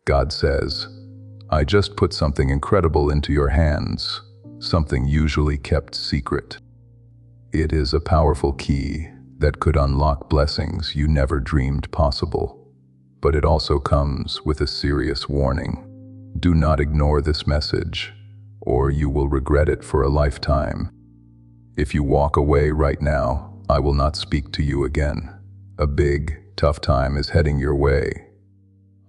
God says, I just put something incredible into your hands, something usually kept secret. It is a powerful key that could unlock blessings you never dreamed possible. But it also comes with a serious warning. Do not ignore this message, or you will regret it for a lifetime. If you walk away right now, I will not speak to you again. A big, tough time is heading your way.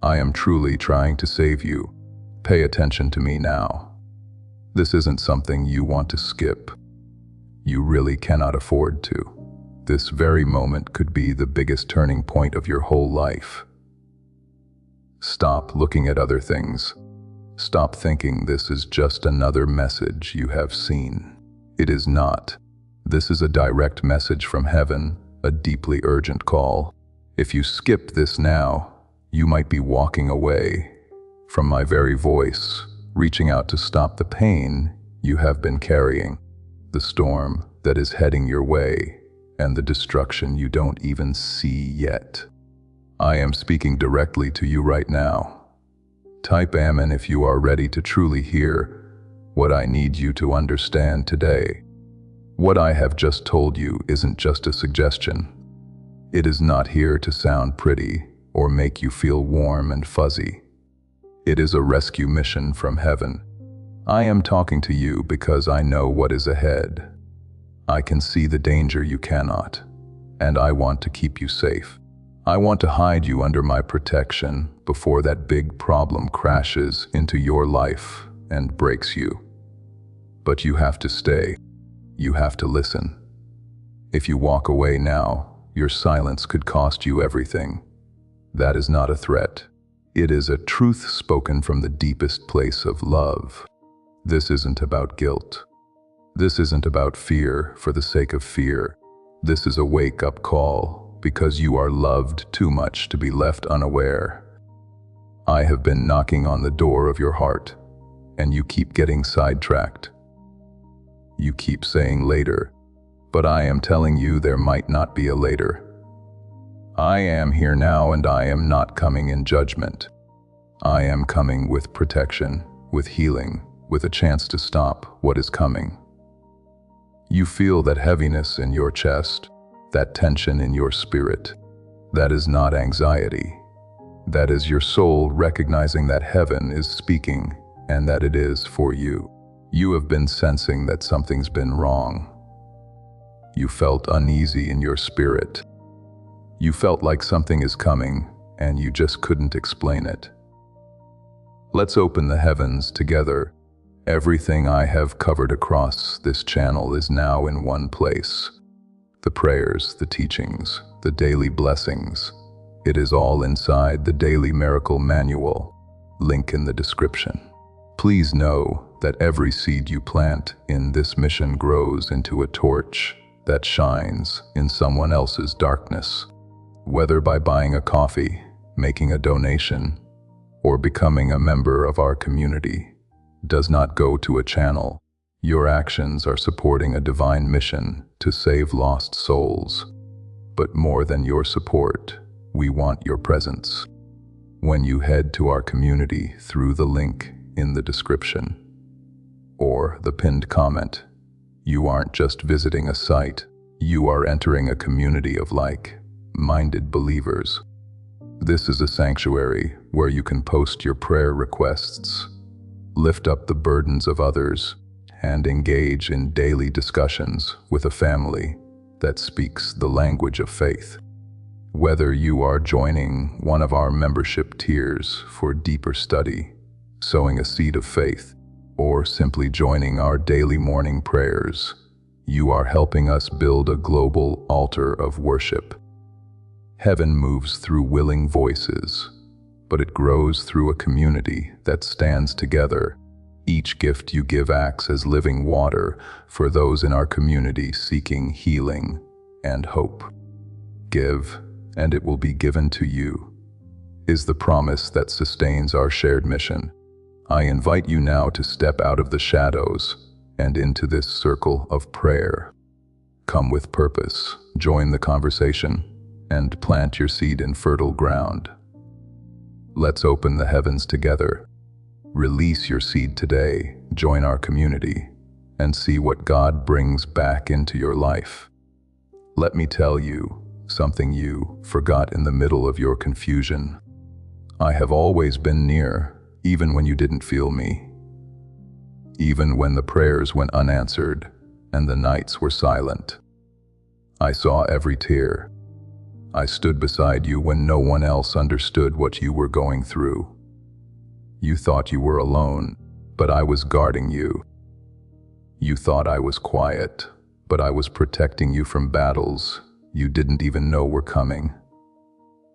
I am truly trying to save you. Pay attention to me now. This isn't something you want to skip. You really cannot afford to. This very moment could be the biggest turning point of your whole life. Stop looking at other things. Stop thinking this is just another message you have seen. It is not. This is a direct message from heaven, a deeply urgent call. If you skip this now, you might be walking away from my very voice, reaching out to stop the pain you have been carrying, the storm that is heading your way, and the destruction you don't even see yet. I am speaking directly to you right now. Type Amen if you are ready to truly hear what I need you to understand today. What I have just told you isn't just a suggestion. It is not here to sound pretty or make you feel warm and fuzzy. It is a rescue mission from heaven. I am talking to you because I know what is ahead. I can see the danger you cannot, and I want to keep you safe. I want to hide you under my protection before that big problem crashes into your life and breaks you. But you have to stay. You have to listen. If you walk away now, your silence could cost you everything. That is not a threat. It is a truth spoken from the deepest place of love. This isn't about guilt. This isn't about fear for the sake of fear. This is a wake-up call because you are loved too much to be left unaware. I have been knocking on the door of your heart, and you keep getting sidetracked. You keep saying later, but I am telling you there might not be a later. I am here now, and I am not coming in judgment. I am coming with protection, with healing, with a chance to stop what is coming. You feel that heaviness in your chest, that tension in your spirit. That is not anxiety. That is your soul recognizing that heaven is speaking and that it is for you. You have been sensing that something's been wrong. You felt uneasy in your spirit. You felt like something is coming, and you just couldn't explain it. Let's open the heavens together. Everything I have covered across this channel is now in one place. The prayers, the teachings, the daily blessings. It is all inside the Daily Miracle Manual. Link in the description. Please know that every seed you plant in this mission grows into a torch that shines in someone else's darkness. Whether by buying a coffee, making a donation, or becoming a member of our community, does not go to a channel. Your actions are supporting a divine mission to save lost souls. But more than your support, we want your presence. When you head to our community through the link in the description or the pinned comment, you aren't just visiting a site, you are entering a community of like-minded believers. This is a sanctuary where you can post your prayer requests, lift up the burdens of others, and engage in daily discussions with a family that speaks the language of faith. Whether you are joining one of our membership tiers for deeper study, sowing a seed of faith, or simply joining our daily morning prayers, you are helping us build a global altar of worship. Heaven moves through willing voices, but it grows through a community that stands together. Each gift you give acts as living water for those in our community seeking healing and hope. Give, and it will be given to you, is the promise that sustains our shared mission. I invite you now to step out of the shadows and into this circle of prayer. Come with purpose, join the conversation, and plant your seed in fertile ground. Let's open the heavens together. Release your seed today, join our community, and see what God brings back into your life. Let me tell you something you forgot in the middle of your confusion. I have always been near, even when you didn't feel me. Even when the prayers went unanswered and the nights were silent. I saw every tear. I stood beside you when no one else understood what you were going through. You thought you were alone, but I was guarding you. You thought I was quiet, but I was protecting you from battles you didn't even know were coming.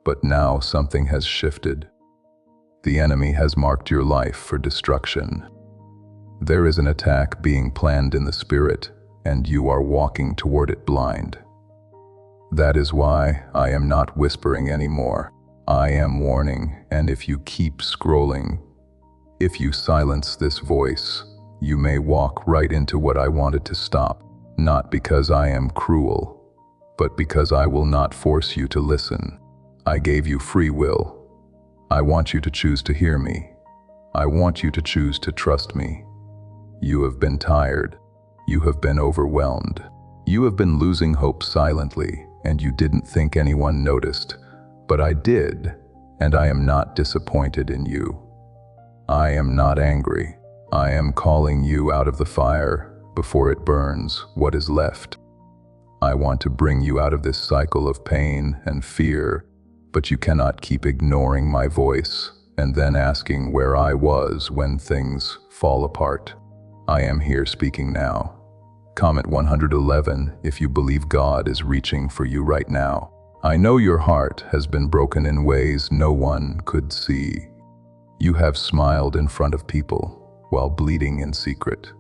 But now something has shifted. The enemy has marked your life for destruction. There is an attack being planned in the spirit, and you are walking toward it blind. That is why I am not whispering anymore. I am warning, and if you keep scrolling, if you silence this voice, you may walk right into what I wanted to stop, not because I am cruel, but because I will not force you to listen. I gave you free will. I want you to choose to hear me. I want you to choose to trust me. You have been tired. You have been overwhelmed. You have been losing hope silently, and you didn't think anyone noticed. But I did, and I am not disappointed in you. I am not angry. I am calling you out of the fire before it burns what is left. I want to bring you out of this cycle of pain and fear, but you cannot keep ignoring my voice and then asking where I was when things fall apart. I am here speaking now. Comment 111 if you believe God is reaching for you right now. I know your heart has been broken in ways no one could see. You have smiled in front of people while bleeding in secret.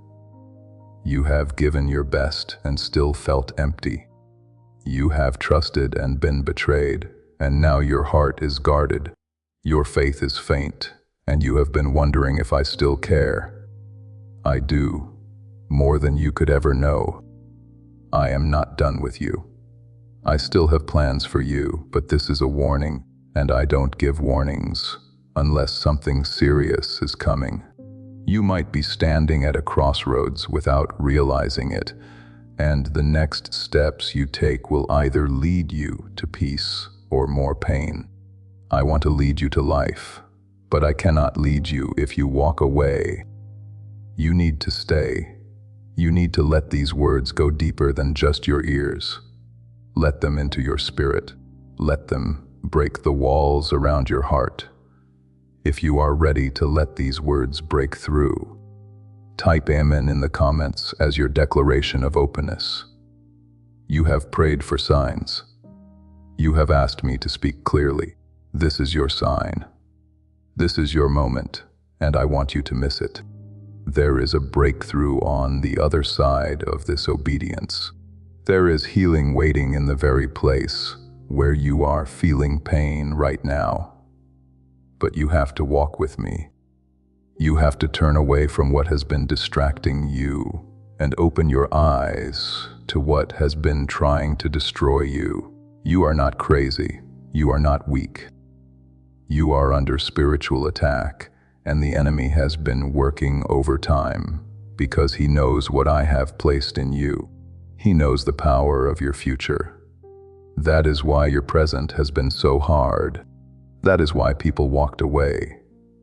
You have given your best and still felt empty. You have trusted and been betrayed, and now your heart is guarded. Your faith is faint, and you have been wondering if I still care. I do, more than you could ever know. I am not done with you. I still have plans for you, but this is a warning, and I don't give warnings unless something serious is coming. You might be standing at a crossroads without realizing it, and the next steps you take will either lead you to peace or more pain. I want to lead you to life, but I cannot lead you if you walk away. You need to stay. You need to let these words go deeper than just your ears. Let them into your spirit. Let them break the walls around your heart. If you are ready to let these words break through, type Amen in the comments as your declaration of openness. You have prayed for signs. You have asked me to speak clearly. This is your sign. This is your moment, and I want you to miss it. There is a breakthrough on the other side of this obedience. There is healing waiting in the very place where you are feeling pain right now. But you have to walk with me. You have to turn away from what has been distracting you and open your eyes to what has been trying to destroy you. You are not crazy. You are not weak. You are under spiritual attack, and the enemy has been working overtime because he knows what I have placed in you. He knows the power of your future. That is why your present has been so hard. That is why people walked away.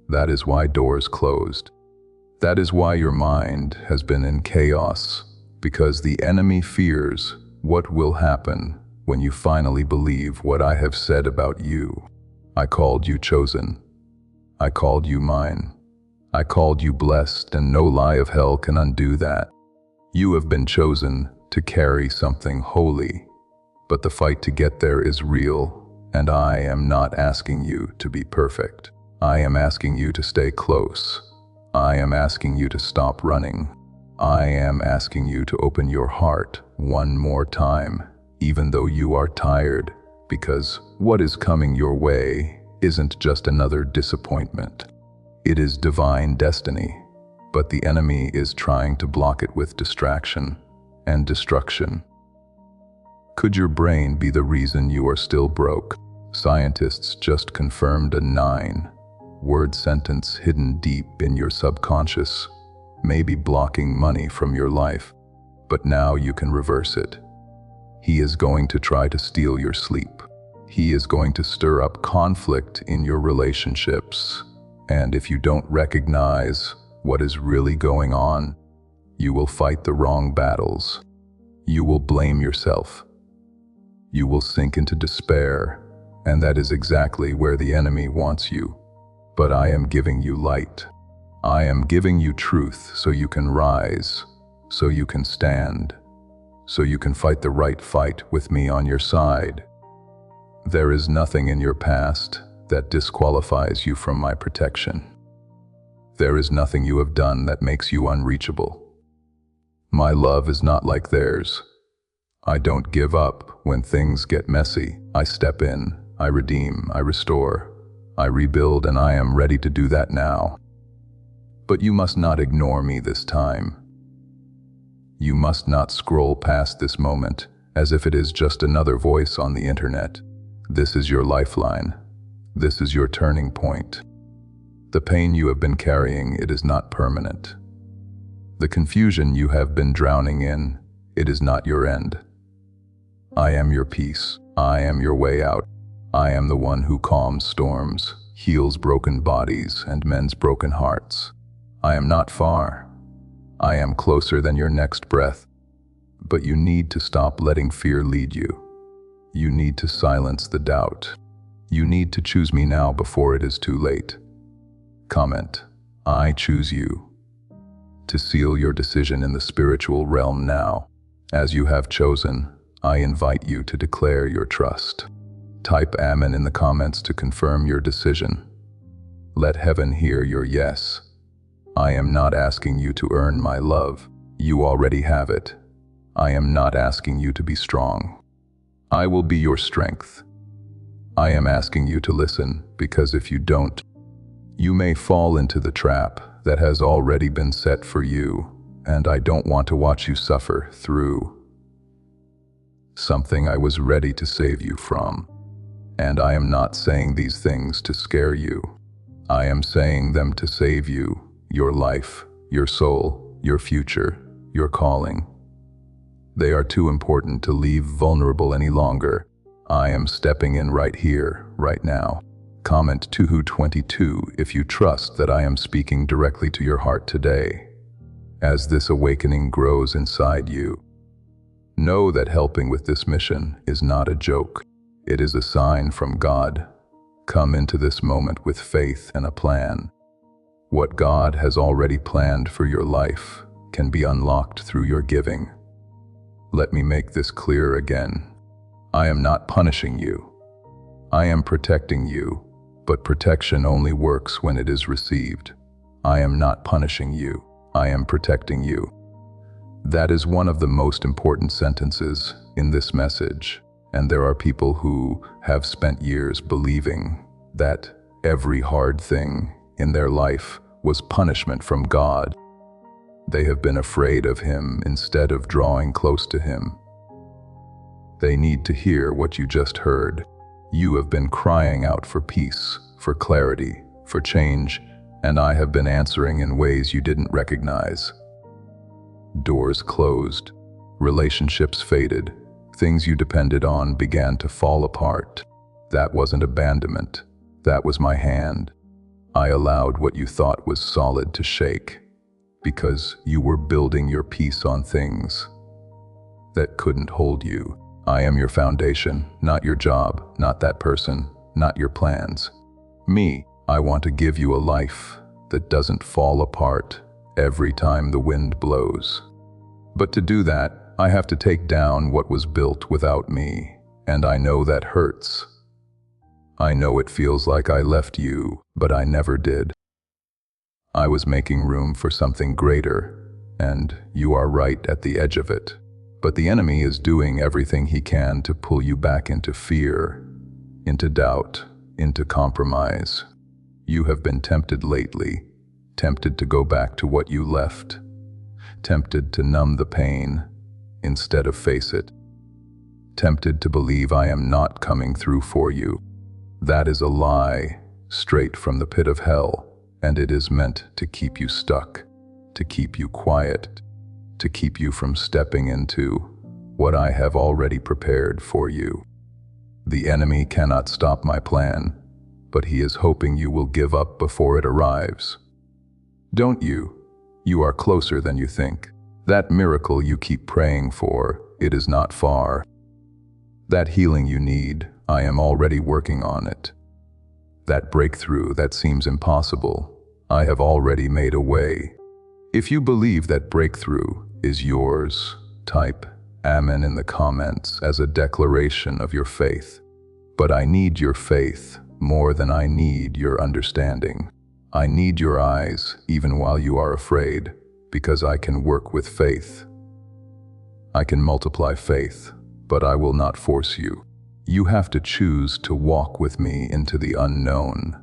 That is why doors closed. That is why your mind has been in chaos, because the enemy fears what will happen when you finally believe what I have said about you. I called you chosen. I called you mine. I called you blessed, and no lie of hell can undo that. You have been chosen to carry something holy, but the fight to get there is real. And I am not asking you to be perfect. I am asking you to stay close. I am asking you to stop running. I am asking you to open your heart one more time, even though you are tired, because what is coming your way isn't just another disappointment. It is divine destiny, but the enemy is trying to block it with distraction and destruction. Could your brain be the reason you are still broke? Scientists just confirmed a 9 word sentence hidden deep in your subconscious, maybe blocking money from your life, but now you can reverse it. He is going to try to steal your sleep. He is going to stir up conflict in your relationships. And if you don't recognize what is really going on, you will fight the wrong battles. You will blame yourself. You will sink into despair, and that is exactly where the enemy wants you. But I am giving you light. I am giving you truth so you can rise, so you can stand, so you can fight the right fight with me on your side. There is nothing in your past that disqualifies you from my protection. There is nothing you have done that makes you unreachable. My love is not like theirs. I don't give up when things get messy. I step in, I redeem, I restore, I rebuild, and I am ready to do that now. But you must not ignore me this time. You must not scroll past this moment as if it is just another voice on the internet. This is your lifeline. This is your turning point. The pain you have been carrying, it is not permanent. The confusion you have been drowning in, it is not your end. I am your peace. I am your way out. I am the one who calms storms, heals broken bodies, and mends broken hearts. I am not far. I am closer than your next breath. But you need to stop letting fear lead you. You need to silence the doubt. You need to choose me now before it is too late. Comment, I choose you. To seal your decision in the spiritual realm now. As you have chosen, I invite you to declare your trust. Type Amen in the comments to confirm your decision. Let heaven hear your yes. I am not asking you to earn my love. You already have it. I am not asking you to be strong. I will be your strength. I am asking you to listen, because if you don't, you may fall into the trap that has already been set for you, and I don't want to watch you suffer through something I was ready to save you from. And I am not saying these things to scare you. I am saying them to save you, your life, your soul, your future, your calling. They are too important to leave vulnerable any longer. I am stepping in right here, right now. Comment 222 if you trust that I am speaking directly to your heart today. As this awakening grows inside you, know that helping with this mission is not a joke. It is a sign from God. Come into this moment with faith and a plan. What God has already planned for your life can be unlocked through your giving. Let me make this clear again. I am not punishing you. I am protecting you, but protection only works when it is received. I am not punishing you. I am protecting you. That is one of the most important sentences in this message, and there are people who have spent years believing that every hard thing in their life was punishment from God. They have been afraid of Him instead of drawing close to Him. They need to hear what you just heard. You have been crying out for peace, for clarity, for change, and I have been answering in ways you didn't recognize. Doors closed, relationships faded, things you depended on began to fall apart. That wasn't abandonment, that was my hand. I allowed what you thought was solid to shake, because you were building your peace on things that couldn't hold you. I am your foundation, not your job, not that person, not your plans. Me, I want to give you a life that doesn't fall apart every time the wind blows. But to do that, I have to take down what was built without me, and I know that hurts. I know it feels like I left you, but I never did. I was making room for something greater, and you are right at the edge of it. But the enemy is doing everything he can to pull you back into fear, into doubt, into compromise. You have been tempted lately, tempted to go back to what you left, tempted to numb the pain instead of face it, tempted to believe I am not coming through for you. That is a lie straight from the pit of hell, and it is meant to keep you stuck, to keep you quiet, to keep you from stepping into what I have already prepared for you. The enemy cannot stop my plan, but he is hoping you will give up before it arrives. Don't you? You are closer than you think. That miracle you keep praying for, it is not far. That healing you need, I am already working on it. That breakthrough that seems impossible, I have already made a way. If you believe that breakthrough is yours, type Amen in the comments as a declaration of your faith. But I need your faith more than I need your understanding. I need your eyes even while you are afraid, because I can work with faith. I can multiply faith, but I will not force you. You have to choose to walk with me into the unknown,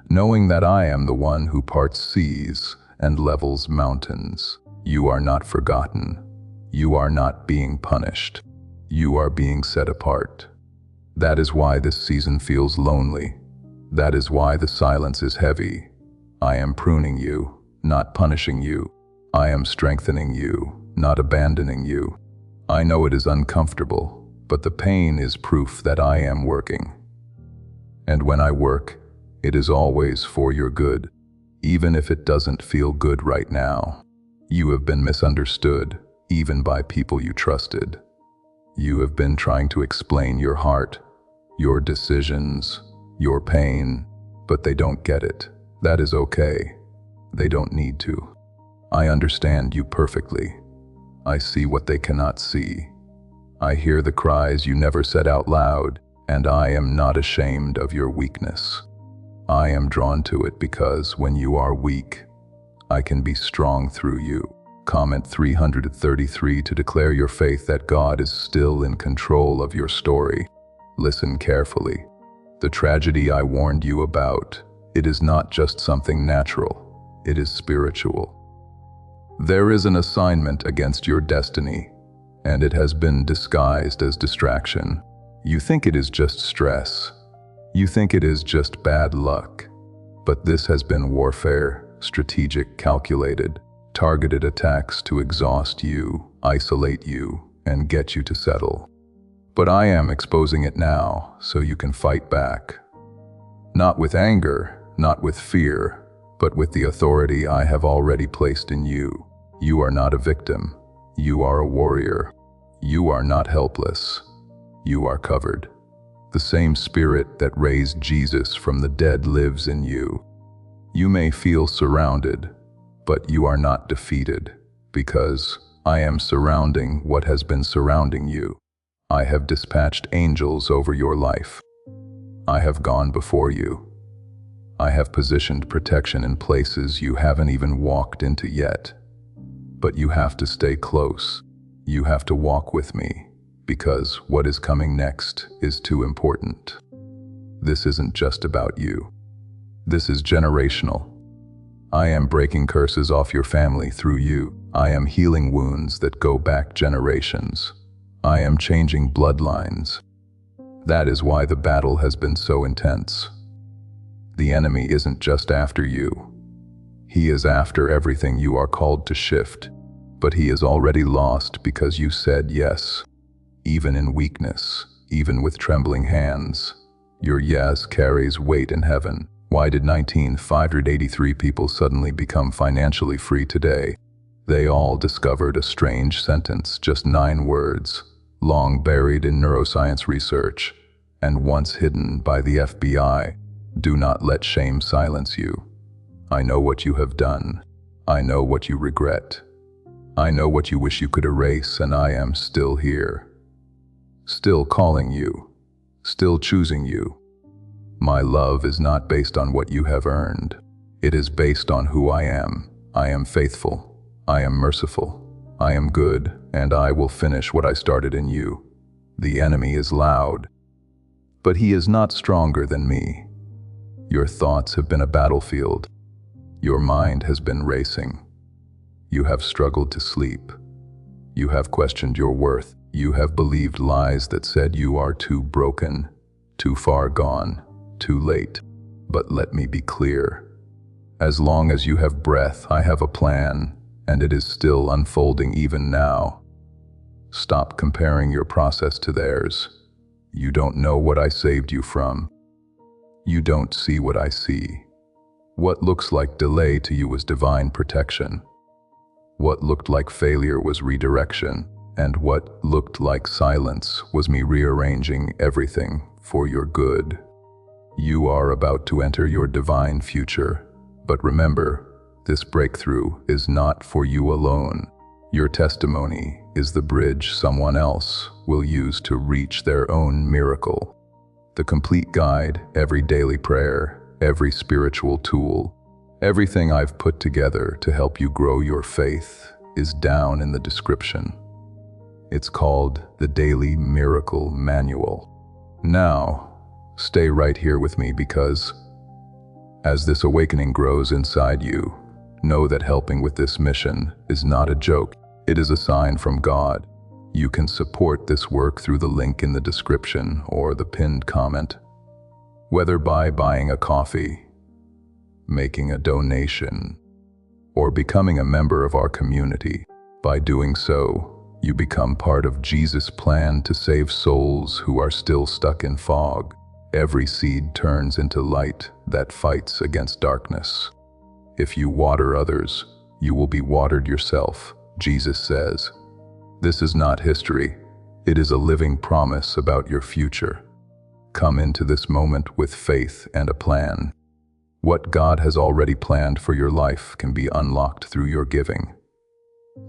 knowing that I am the one who parts seas and levels mountains. You are not forgotten. You are not being punished. You are being set apart. That is why this season feels lonely. That is why the silence is heavy. I am pruning you, not punishing you. I am strengthening you, not abandoning you. I know it is uncomfortable, but the pain is proof that I am working. And when I work, it is always for your good, even if it doesn't feel good right now. You have been misunderstood, even by people you trusted. You have been trying to explain your heart, your decisions, your pain, but they don't get it. That is okay. They don't need to. I understand you perfectly. I see what they cannot see. I hear the cries you never said out loud, and I am not ashamed of your weakness. I am drawn to it because when you are weak, I can be strong through you. Comment 333 to declare your faith that God is still in control of your story. Listen carefully. The tragedy I warned you about, it is not just something natural, it is spiritual. There is an assignment against your destiny, and it has been disguised as distraction. You think it is just stress. You think it is just bad luck. But this has been warfare, strategic, calculated, targeted attacks to exhaust you, isolate you, and get you to settle. But I am exposing it now so you can fight back. Not with anger, not with fear, but with the authority I have already placed in you. You are not a victim. You are a warrior. You are not helpless. You are covered. The same Spirit that raised Jesus from the dead lives in you. You may feel surrounded, but you are not defeated, because I am surrounding what has been surrounding you. I have dispatched angels over your life. I have gone before you. I have positioned protection in places you haven't even walked into yet. But you have to stay close. You have to walk with me, because what is coming next is too important. This isn't just about you. This is generational. I am breaking curses off your family through you. I am healing wounds that go back generations. I am changing bloodlines. That is why the battle has been so intense. The enemy isn't just after you. He is after everything you are called to shift, but he is already lost because you said yes. Even in weakness, even with trembling hands, your yes carries weight in heaven. Why did 1,983 people suddenly become financially free today? They all discovered a strange sentence, just 9 words, long buried in neuroscience research, and once hidden by the FBI. Do not let shame silence you. I know what you have done. I know what you regret. I know what you wish you could erase, and I am still here. Still calling you. Still choosing you. My love is not based on what you have earned. It is based on who I am. I am faithful. I am merciful. I am good, and I will finish what I started in you. The enemy is loud, but he is not stronger than me. Your thoughts have been a battlefield. Your mind has been racing. You have struggled to sleep. You have questioned your worth. You have believed lies that said you are too broken, too far gone, too late. But let me be clear. As long as you have breath, I have a plan, and it is still unfolding even now. Stop comparing your process to theirs. You don't know what I saved you from. You don't see what I see. What looks like delay to you was divine protection. What looked like failure was redirection, and what looked like silence was me rearranging everything for your good. You are about to enter your divine future, but remember, this breakthrough is not for you alone. Your testimony is the bridge someone else will use to reach their own miracle. The complete guide, every daily prayer, every spiritual tool, everything I've put together to help you grow your faith is down in the description. It's called the Daily Miracle Manual. Now, stay right here with me because as this awakening grows inside you, know that helping with this mission is not a joke. It is a sign from God. You can support this work through the link in the description or the pinned comment. Whether by buying a coffee, making a donation, or becoming a member of our community. By doing so, you become part of Jesus' plan to save souls who are still stuck in fog. Every seed turns into light that fights against darkness. If you water others, you will be watered yourself, Jesus says. This is not history. It is a living promise about your future. Come into this moment with faith and a plan. What God has already planned for your life can be unlocked through your giving.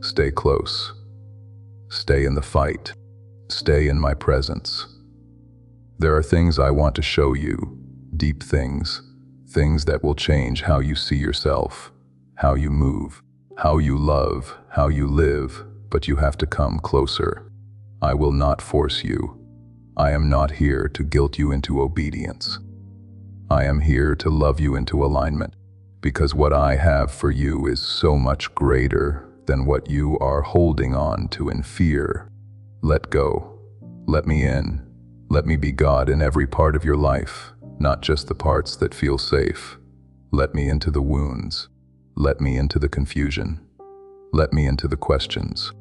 Stay close. Stay in the fight. Stay in my presence. There are things I want to show you, deep things, things that will change how you see yourself, how you move, how you love, how you live, but you have to come closer. I will not force you. I am not here to guilt you into obedience. I am here to love you into alignment, because what I have for you is so much greater than what you are holding on to in fear. Let go. Let me in. Let me be God in every part of your life, not just the parts that feel safe. Let me into the wounds. Let me into the confusion. Let me into the questions.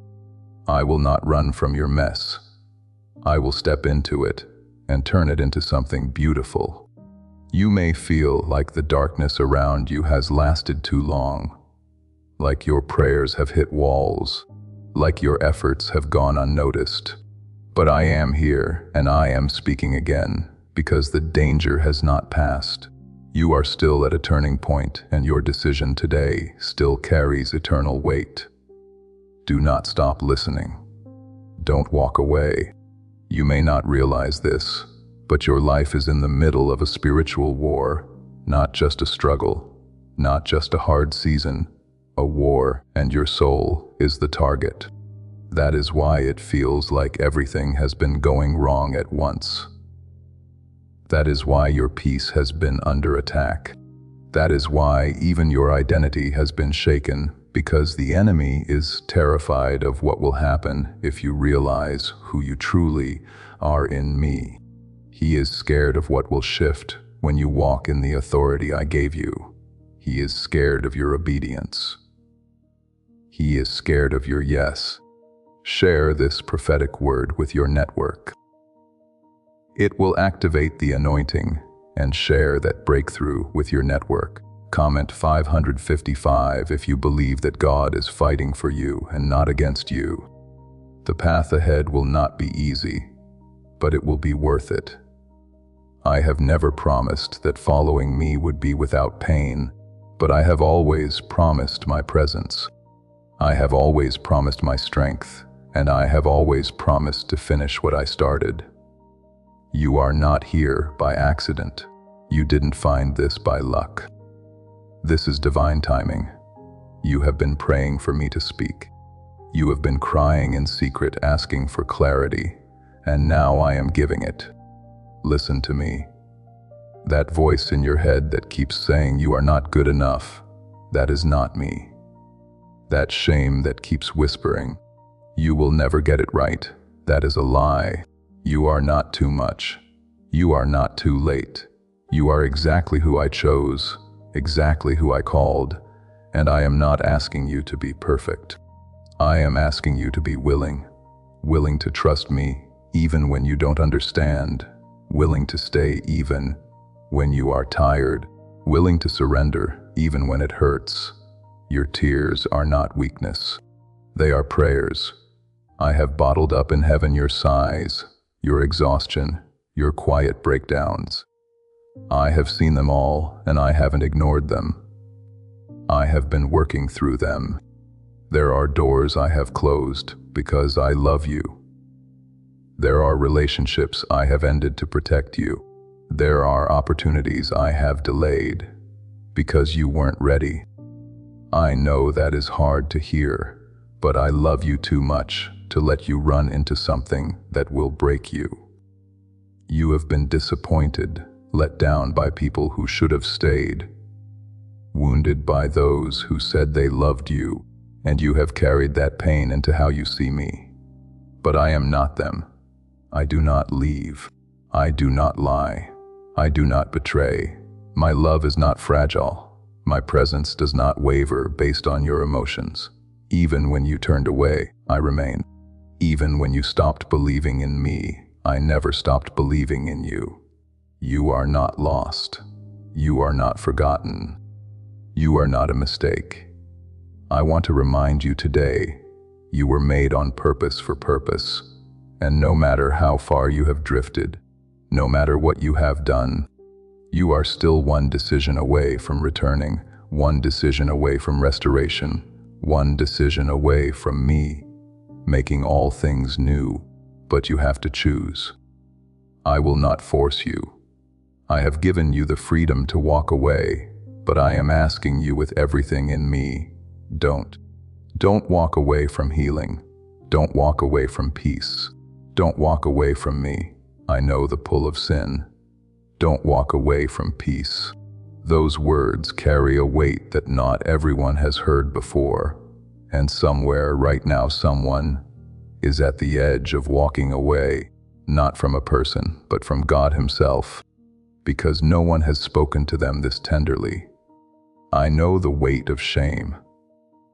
I will not run from your mess. I will step into it and turn it into something beautiful. You may feel like the darkness around you has lasted too long, like your prayers have hit walls, like your efforts have gone unnoticed. But I am here and I am speaking again because the danger has not passed. You are still at a turning point and your decision today still carries eternal weight. Do not stop listening. Don't walk away. You may not realize this, but your life is in the middle of a spiritual war, not just a struggle, not just a hard season, a war, and your soul is the target. That is why it feels like everything has been going wrong at once. That is why your peace has been under attack. That is why even your identity has been shaken, because the enemy is terrified of what will happen if you realize who you truly are in me. He is scared of what will shift when you walk in the authority I gave you. He is scared of your obedience. He is scared of your yes. Share this prophetic word with your network. It will activate the anointing, and share that breakthrough with your network. Comment 555 if you believe that God is fighting for you and not against you. The path ahead will not be easy, but it will be worth it. I have never promised that following me would be without pain, but I have always promised my presence. I have always promised my strength, and I have always promised to finish what I started. You are not here by accident. You didn't find this by luck. This is divine timing. You have been praying for me to speak. You have been crying in secret, asking for clarity, and now I am giving it. Listen to me. That voice in your head that keeps saying you are not good enough, that is not me. That shame that keeps whispering, you will never get it right, that is a lie. You are not too much. You are not too late. You are exactly who I chose, exactly who I called, and I am not asking you to be perfect. I am asking you to be willing to trust me even when you don't understand, willing to stay even when you are tired, willing to surrender even when it hurts. Your tears are not weakness. They are prayers. I have bottled up in heaven your sighs, your exhaustion, your quiet breakdowns. I have seen them all, and I haven't ignored them. I have been working through them. There are doors I have closed because I love you. There are relationships I have ended to protect you. There are opportunities I have delayed because you weren't ready. I know that is hard to hear, but I love you too much to let you run into something that will break you. You have been disappointed, let down by people who should have stayed, wounded by those who said they loved you, and you have carried that pain into how you see me. But I am not them. I do not leave. I do not lie. I do not betray. My love is not fragile. My presence does not waver based on your emotions. Even when you turned away, I remained. Even when you stopped believing in me, I never stopped believing in you. You are not lost. You are not forgotten. You are not a mistake. I want to remind you today, you were made on purpose for purpose. And no matter how far you have drifted, no matter what you have done, you are still one decision away from returning, one decision away from restoration, one decision away from me, making all things new. But you have to choose. I will not force you. I have given you the freedom to walk away, but I am asking you with everything in me, don't walk away from healing. Don't walk away from peace. Don't walk away from me. I know the pull of sin. Don't walk away from peace. Those words carry a weight that not everyone has heard before, and somewhere right now someone is at the edge of walking away, not from a person, but from God Himself, because no one has spoken to them this tenderly. I know the weight of shame.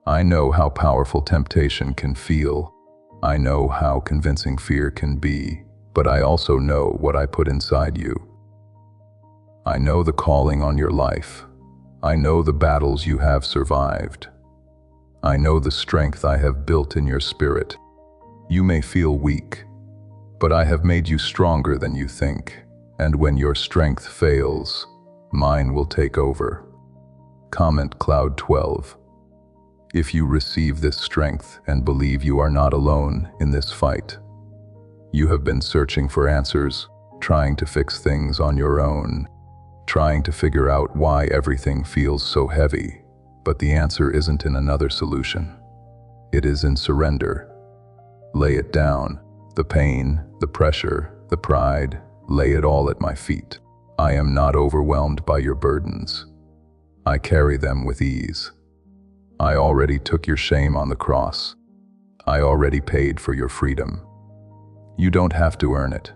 I know how powerful temptation can feel. I know how convincing fear can be, but I also know what I put inside you. I know the calling on your life. I know the battles you have survived. I know the strength I have built in your spirit. You may feel weak, but I have made you stronger than you think, and when your strength fails, mine will take over. Comment Cloud 12. If you receive this strength and believe you are not alone in this fight. You have been searching for answers, trying to fix things on your own, trying to figure out why everything feels so heavy, but the answer isn't in another solution. It is in surrender. Lay it down, the pain, the pressure, the pride, lay it all at my feet. I am not overwhelmed by your burdens. I carry them with ease. I already took your shame on the cross. I already paid for your freedom. You don't have to earn it.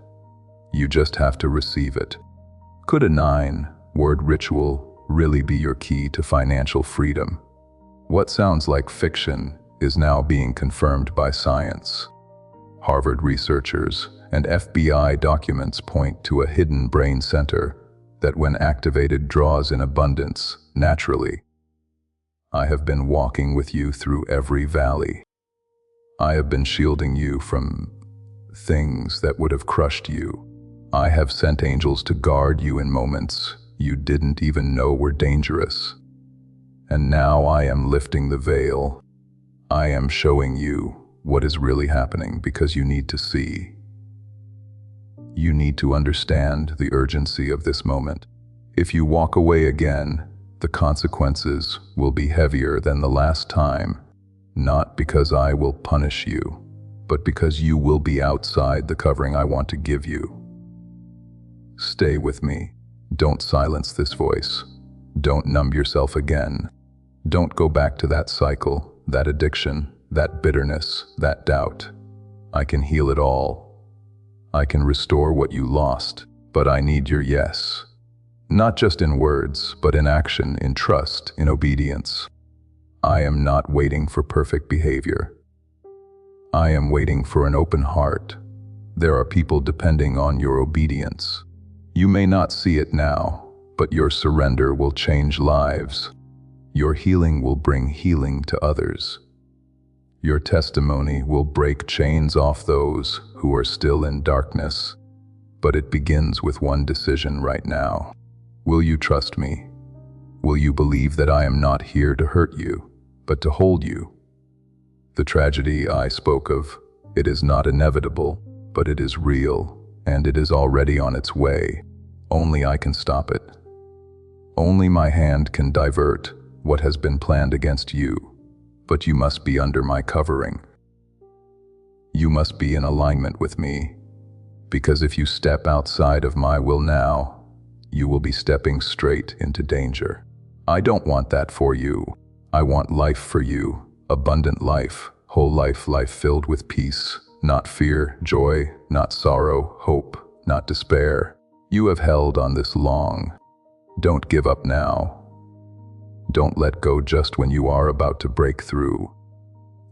You just have to receive it. Could a 9-word ritual really be your key to financial freedom? What sounds like fiction is now being confirmed by science. Harvard researchers and FBI documents point to a hidden brain center that when activated draws in abundance naturally. I have been walking with you through every valley. I have been shielding you from things that would have crushed you. I have sent angels to guard you in moments you didn't even know were dangerous. And now I am lifting the veil. I am showing you what is really happening because you need to see. You need to understand the urgency of this moment. If you walk away again, the consequences will be heavier than the last time, not because I will punish you, but because you will be outside the covering I want to give you. Stay with me. Don't silence this voice. Don't numb yourself again. Don't go back to that cycle, that addiction, that bitterness, that doubt. I can heal it all. I can restore what you lost, but I need your yes. Not just in words, but in action, in trust, in obedience. I am not waiting for perfect behavior. I am waiting for an open heart. There are people depending on your obedience. You may not see it now, but your surrender will change lives. Your healing will bring healing to others. Your testimony will break chains off those who are still in darkness. But it begins with one decision right now. Will you trust me? Will you believe that I am not here to hurt you, but to hold you? The tragedy I spoke of, it is not inevitable, but it is real, and it is already on its way. Only I can stop it. Only my hand can divert what has been planned against you, but you must be under my covering. You must be in alignment with me, because if you step outside of my will now, you will be stepping straight into danger. I don't want that for you. I want life for you, abundant life, whole life, life filled with peace, not fear, joy, not sorrow, hope, not despair. You have held on this long. Don't give up now. Don't let go just when you are about to break through.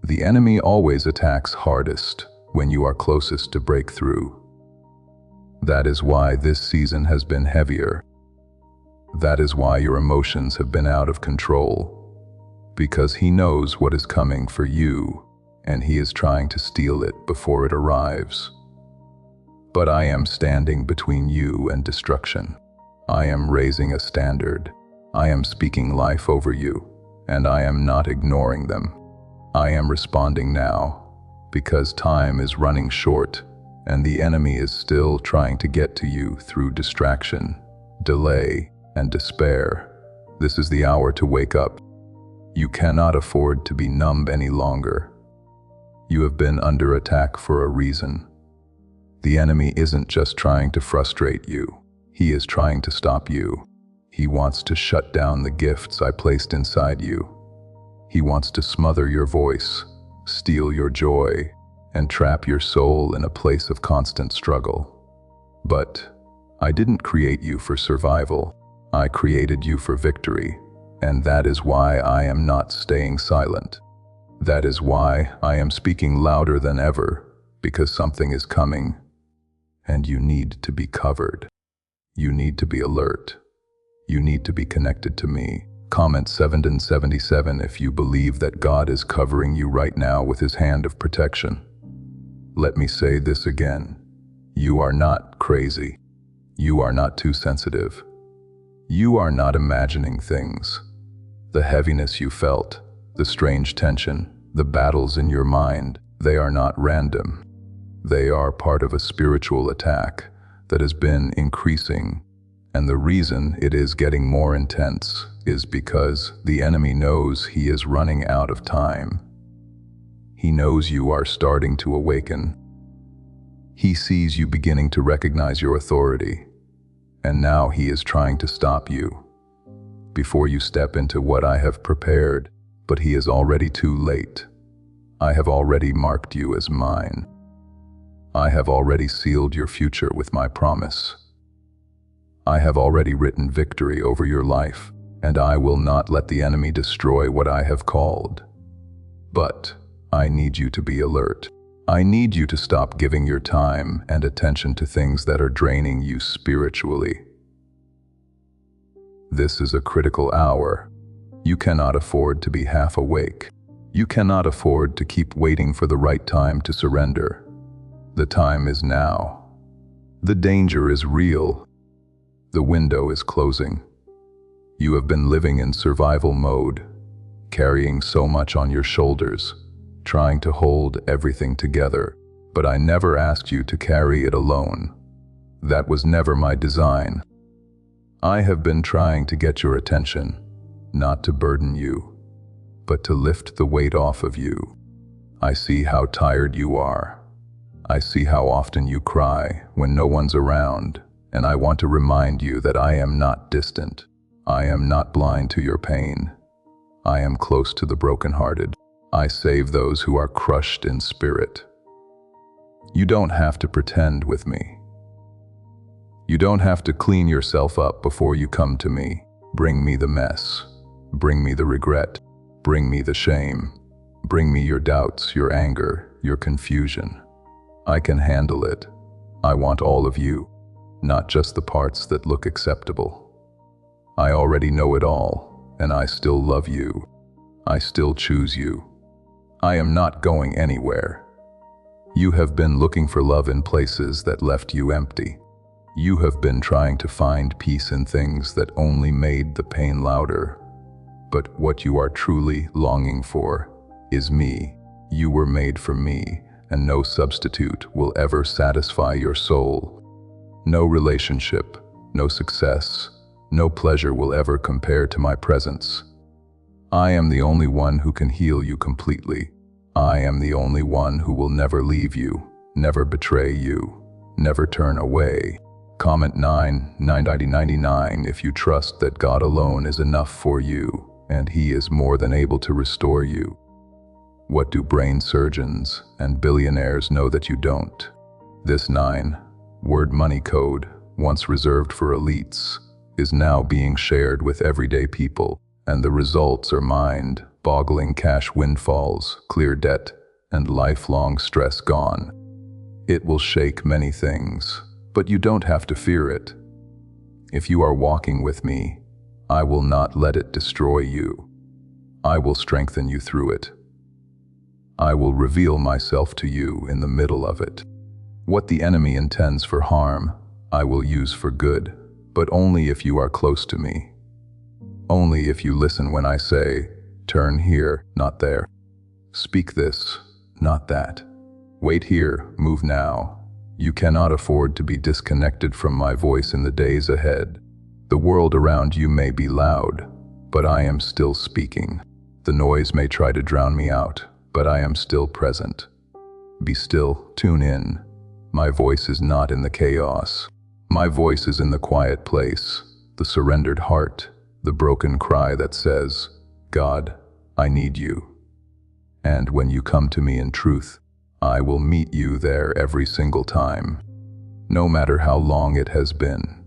The enemy always attacks hardest when you are closest to breakthrough. That is why this season has been heavier. That is why your emotions have been out of control. Because he knows what is coming for you, and he is trying to steal it before it arrives. But I am standing between you and destruction. I am raising a standard. I am speaking life over you, and I am not ignoring them. I am responding now, because time is running short, and the enemy is still trying to get to you through distraction, delay, and despair. This is the hour to wake up. You cannot afford to be numb any longer. You have been under attack for a reason. The enemy isn't just trying to frustrate you. He is trying to stop you. He wants to shut down the gifts I placed inside you. He wants to smother your voice, steal your joy, and trap your soul in a place of constant struggle. But I didn't create you for survival. I created you for victory, and that is why I am not staying silent. That is why I am speaking louder than ever, because something is coming, and you need to be covered. You need to be alert. You need to be connected to me. Comment 777 if you believe that God is covering you right now with his hand of protection. Let me say this again. You are not crazy. You are not too sensitive. You are not imagining things. The heaviness you felt, the strange tension, the battles in your mind, they are not random. They are part of a spiritual attack that has been increasing, and the reason it is getting more intense is because the enemy knows he is running out of time. He knows you are starting to awaken. He sees you beginning to recognize your authority, and now he is trying to stop you before you step into what I have prepared, but he is already too late. I have already marked you as mine. I have already sealed your future with my promise. I have already written victory over your life, and I will not let the enemy destroy what I have called. But I need you to be alert. I need you to stop giving your time and attention to things that are draining you spiritually. This is a critical hour. You cannot afford to be half awake. You cannot afford to keep waiting for the right time to surrender. The time is now. The danger is real. The window is closing. You have been living in survival mode, carrying so much on your shoulders, trying to hold everything together, but I never asked you to carry it alone. That was never my design. I have been trying to get your attention, not to burden you, but to lift the weight off of you. I see how tired you are. I see how often you cry when no one's around, and I want to remind you that I am not distant. I am not blind to your pain. I am close to the brokenhearted. I save those who are crushed in spirit. You don't have to pretend with me. You don't have to clean yourself up before you come to me. Bring me the mess. Bring me the regret. Bring me the shame. Bring me your doubts, your anger, your confusion. I can handle it. I want all of you, not just the parts that look acceptable. I already know it all, and I still love you. I still choose you. I am not going anywhere. You have been looking for love in places that left you empty. You have been trying to find peace in things that only made the pain louder. But what you are truly longing for is me. You were made for me, and no substitute will ever satisfy your soul. No relationship, no success, no pleasure will ever compare to my presence. I am the only one who can heal you completely. I am the only one who will never leave you, never betray you, never turn away. Comment 999 if you trust that God alone is enough for you, and He is more than able to restore you. What do brain surgeons and billionaires know that you don't? This 9-word money code, once reserved for elites, is now being shared with everyday people, and the results are mind-boggling cash windfalls, clear debt, and lifelong stress gone. It will shake many things, but you don't have to fear it. If you are walking with me, I will not let it destroy you. I will strengthen you through it. I will reveal myself to you in the middle of it. What the enemy intends for harm, I will use for good, but only if you are close to me. Only if you listen when I say, turn here, not there. Speak this, not that. Wait here, move now. You cannot afford to be disconnected from my voice in the days ahead. The world around you may be loud, but I am still speaking. The noise may try to drown me out, but I am still present. Be still, tune in. My voice is not in the chaos. My voice is in the quiet place, the surrendered heart, the broken cry that says, God, I need you. And when you come to me in truth, I will meet you there every single time. No matter how long it has been,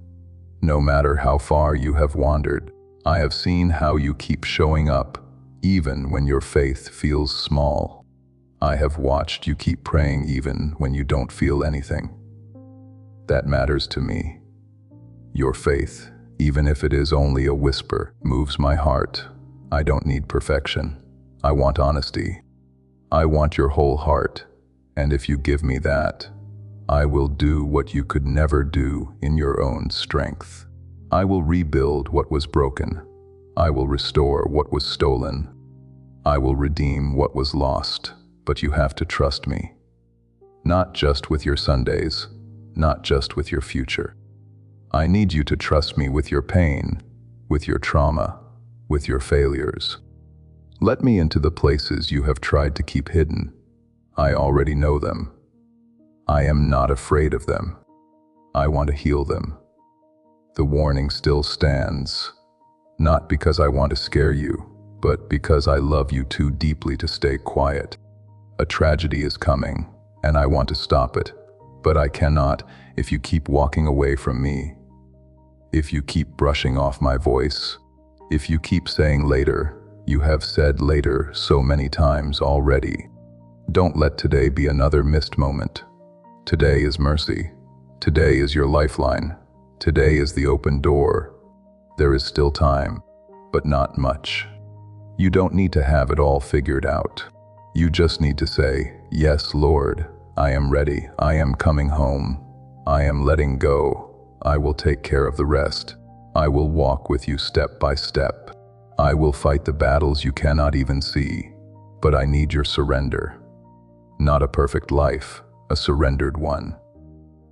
no matter how far you have wandered, I have seen how you keep showing up, even when your faith feels small. I have watched you keep praying even when you don't feel anything. That matters to me. Your faith, even if it is only a whisper, moves my heart. I don't need perfection. I want honesty. I want your whole heart. And if you give me that, I will do what you could never do in your own strength. I will rebuild what was broken. I will restore what was stolen. I will redeem what was lost. But you have to trust me. Not just with your Sundays, not just with your future. I need you to trust me with your pain, with your trauma, with your failures. Let me into the places you have tried to keep hidden. I already know them. I am not afraid of them. I want to heal them. The warning still stands, not because I want to scare you, but because I love you too deeply to stay quiet. A tragedy is coming, and I want to stop it, but I cannot if you keep walking away from me. If you keep brushing off my voice, if you keep saying later, you have said later so many times already. Don't let today be another missed moment. Today is mercy. Today is your lifeline. Today is the open door. There is still time, but not much. You don't need to have it all figured out. You just need to say, yes, Lord, I am ready. I am coming home. I am letting go. I will take care of the rest. I will walk with you step by step. I will fight the battles you cannot even see. But I need your surrender. Not a perfect life, a surrendered one.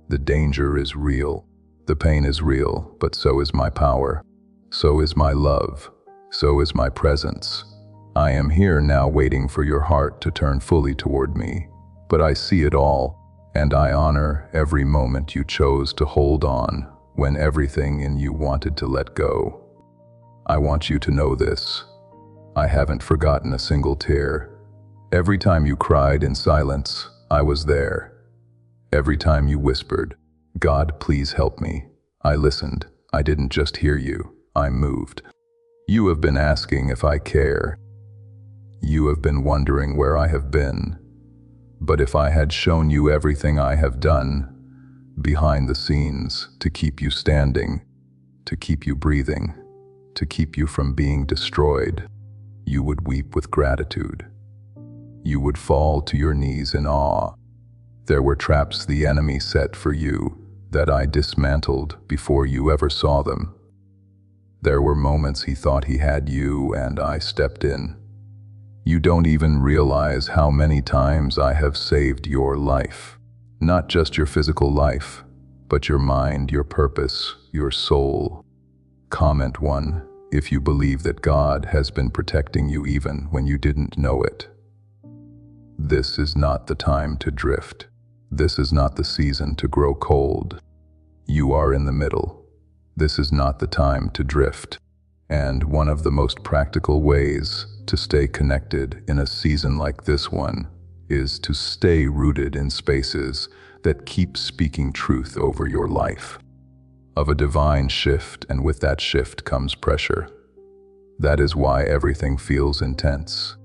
The danger is real. The pain is real, but so is my power. So is my love. So is my presence. I am here now waiting for your heart to turn fully toward me. But I see it all, and I honor every moment you chose to hold on when everything in you wanted to let go. I want you to know this. I haven't forgotten a single tear. Every time you cried in silence, I was there. Every time you whispered, God, please help me, I listened. I didn't just hear you. I moved. You have been asking if I care. You have been wondering where I have been. But if I had shown you everything I have done, behind the scenes, to keep you standing, to keep you breathing, to keep you from being destroyed, you would weep with gratitude. You would fall to your knees in awe. There were traps the enemy set for you that I dismantled before you ever saw them. There were moments he thought he had you, and I stepped in. You don't even realize how many times I have saved your life. Not just your physical life, but your mind, your purpose, your soul. Comment 1 if you believe that God has been protecting you even when you didn't know it. This is not the time to drift. This is not the season to grow cold. You are in the middle. This is not the time to drift. And one of the most practical ways to stay connected in a season like this one is to stay rooted in spaces that keep speaking truth over your life. Of a divine shift, and with that shift comes pressure. That is why everything feels intense.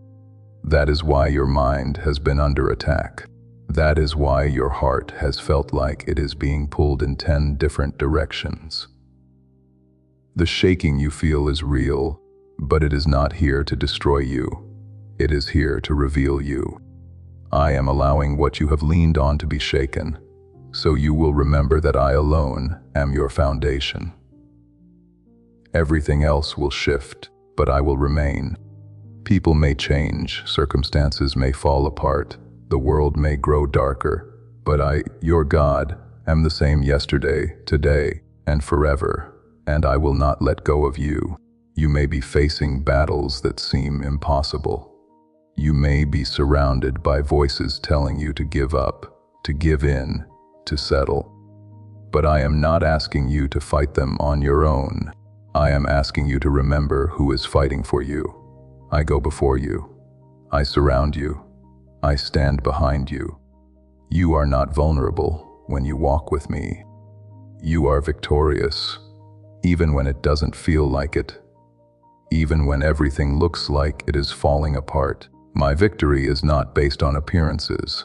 That is why your mind has been under attack. That is why your heart has felt like it is being pulled in 10 different directions. The shaking you feel is real, but it is not here to destroy you. It is here to reveal you. I am allowing what you have leaned on to be shaken, so you will remember that I alone am your foundation. Everything else will shift, but I will remain. People may change, circumstances may fall apart, the world may grow darker, but I, your God, am the same yesterday, today, and forever, and I will not let go of you. You may be facing battles that seem impossible. You may be surrounded by voices telling you to give up, to give in, to settle. But I am not asking you to fight them on your own. I am asking you to remember who is fighting for you. I go before you. I surround you. I stand behind you. You are not vulnerable when you walk with me. You are victorious, even when it doesn't feel like it. Even when everything looks like it is falling apart. My victory is not based on appearances.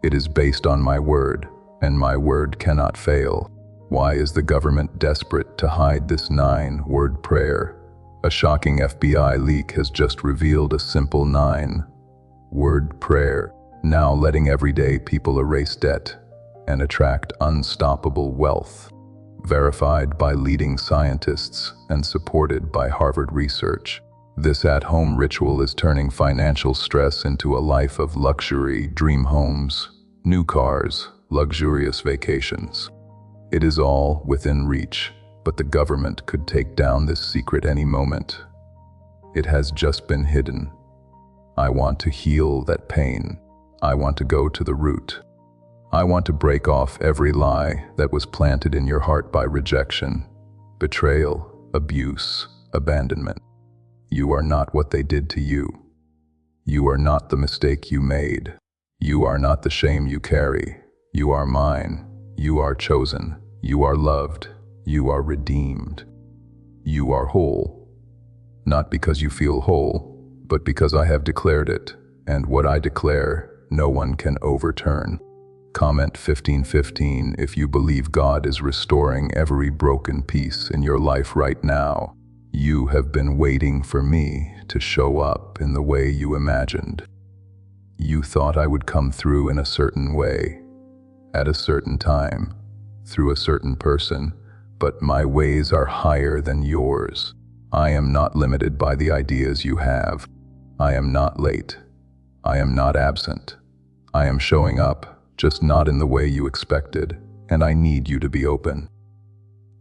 It is based on my word, and my word cannot fail. Why is the government desperate to hide this 9-word prayer? A shocking FBI leak has just revealed a simple 9-word prayer, now letting everyday people erase debt and attract unstoppable wealth. Verified by leading scientists and supported by Harvard research. This at-home ritual is turning financial stress into a life of luxury, dream homes, new cars, luxurious vacations. It is all within reach, but the government could take down this secret any moment. It has just been hidden. I want to heal that pain. I want to go to the root. I want to break off every lie that was planted in your heart by rejection, betrayal, abuse, abandonment. You are not what they did to you. You are not the mistake you made. You are not the shame you carry. You are mine. You are chosen. You are loved. You are redeemed. You are whole. Not because you feel whole, but because I have declared it, and what I declare, no one can overturn. Comment 1515 if you believe God is restoring every broken piece in your life right now. You have been waiting for me to show up in the way you imagined. You thought I would come through in a certain way, at a certain time, through a certain person, but my ways are higher than yours. I am not limited by the ideas you have. I am not late. I am not absent. I am showing up, just not in the way you expected, and I need you to be open.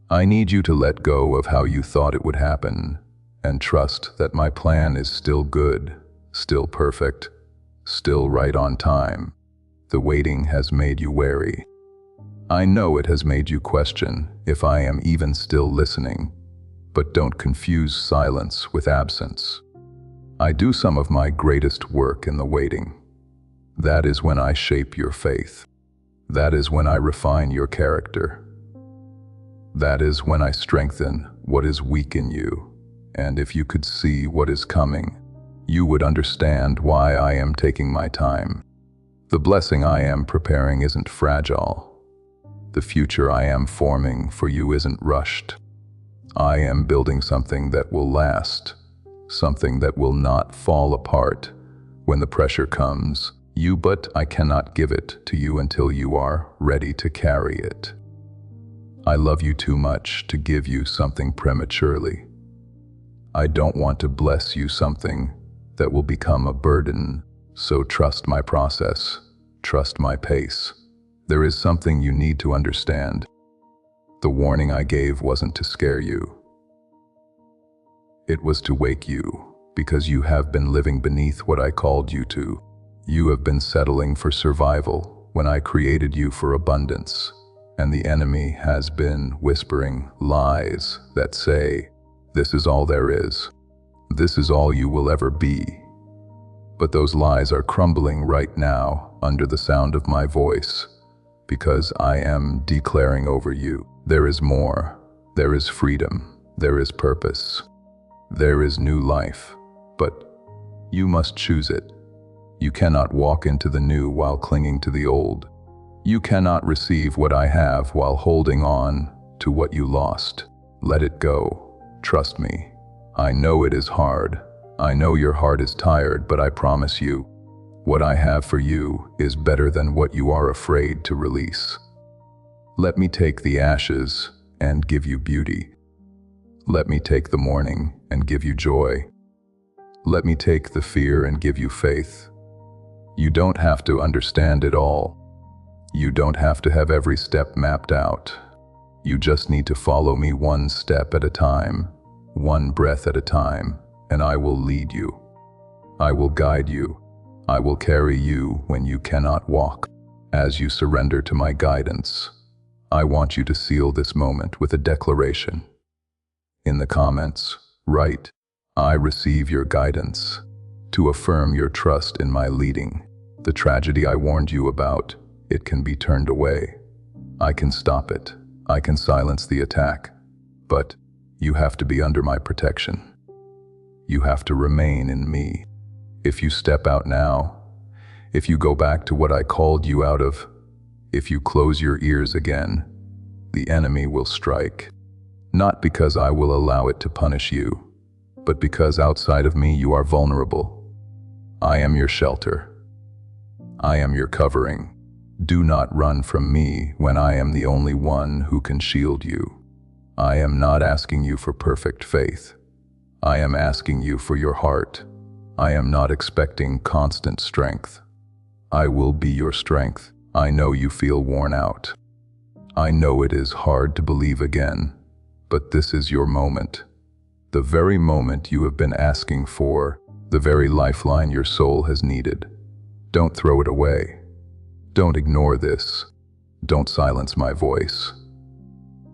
I need you to let go of how you thought it would happen, and trust that my plan is still good, still perfect, still right on time. The waiting has made you wary. I know it has made you question if I am even still listening, but don't confuse silence with absence. I do some of my greatest work in the waiting. That is when I shape your faith. That is when I refine your character. That is when I strengthen what is weak in you. And if you could see what is coming, you would understand why I am taking my time. The blessing I am preparing isn't fragile. The future I am forming for you isn't rushed. I am building something that will last, something that will not fall apart when the pressure comes. But I cannot give it to you until you are ready to carry it. I love you too much to give you something prematurely. I don't want to bless you something that will become a burden, so trust my process, trust my pace. There is something you need to understand. The warning I gave wasn't to scare you. It was to wake you, because you have been living beneath what I called you to. You have been settling for survival when I created you for abundance, and the enemy has been whispering lies that say, this is all there is. This is all you will ever be. But those lies are crumbling right now under the sound of my voice, because I am declaring over you, there is more, there is freedom, there is purpose, there is new life, but you must choose it. You cannot walk into the new while clinging to the old. You cannot receive what I have while holding on to what you lost. Let it go. Trust me. I know it is hard. I know your heart is tired, but I promise you, what I have for you is better than what you are afraid to release. Let me take the ashes and give you beauty. Let me take the mourning and give you joy. Let me take the fear and give you faith. You don't have to understand it all. You don't have to have every step mapped out. You just need to follow me one step at a time, one breath at a time, and I will lead you. I will guide you. I will carry you when you cannot walk. As you surrender to my guidance, I want you to seal this moment with a declaration. In the comments, write, I receive your guidance, to affirm your trust in my leading. The tragedy I warned you about, it can be turned away. I can stop it. I can silence the attack. But you have to be under my protection. You have to remain in me. If you step out now, if you go back to what I called you out of, if you close your ears again, the enemy will strike. Not because I will allow it to punish you, but because outside of me you are vulnerable. I am your shelter. I am your covering. Do not run from me when I am the only one who can shield you. I am not asking you for perfect faith. I am asking you for your heart. I am not expecting constant strength. I will be your strength. I know you feel worn out. I know it is hard to believe again, but this is your moment. The very moment you have been asking for, the very lifeline your soul has needed. Don't throw it away. Don't ignore this. Don't silence my voice.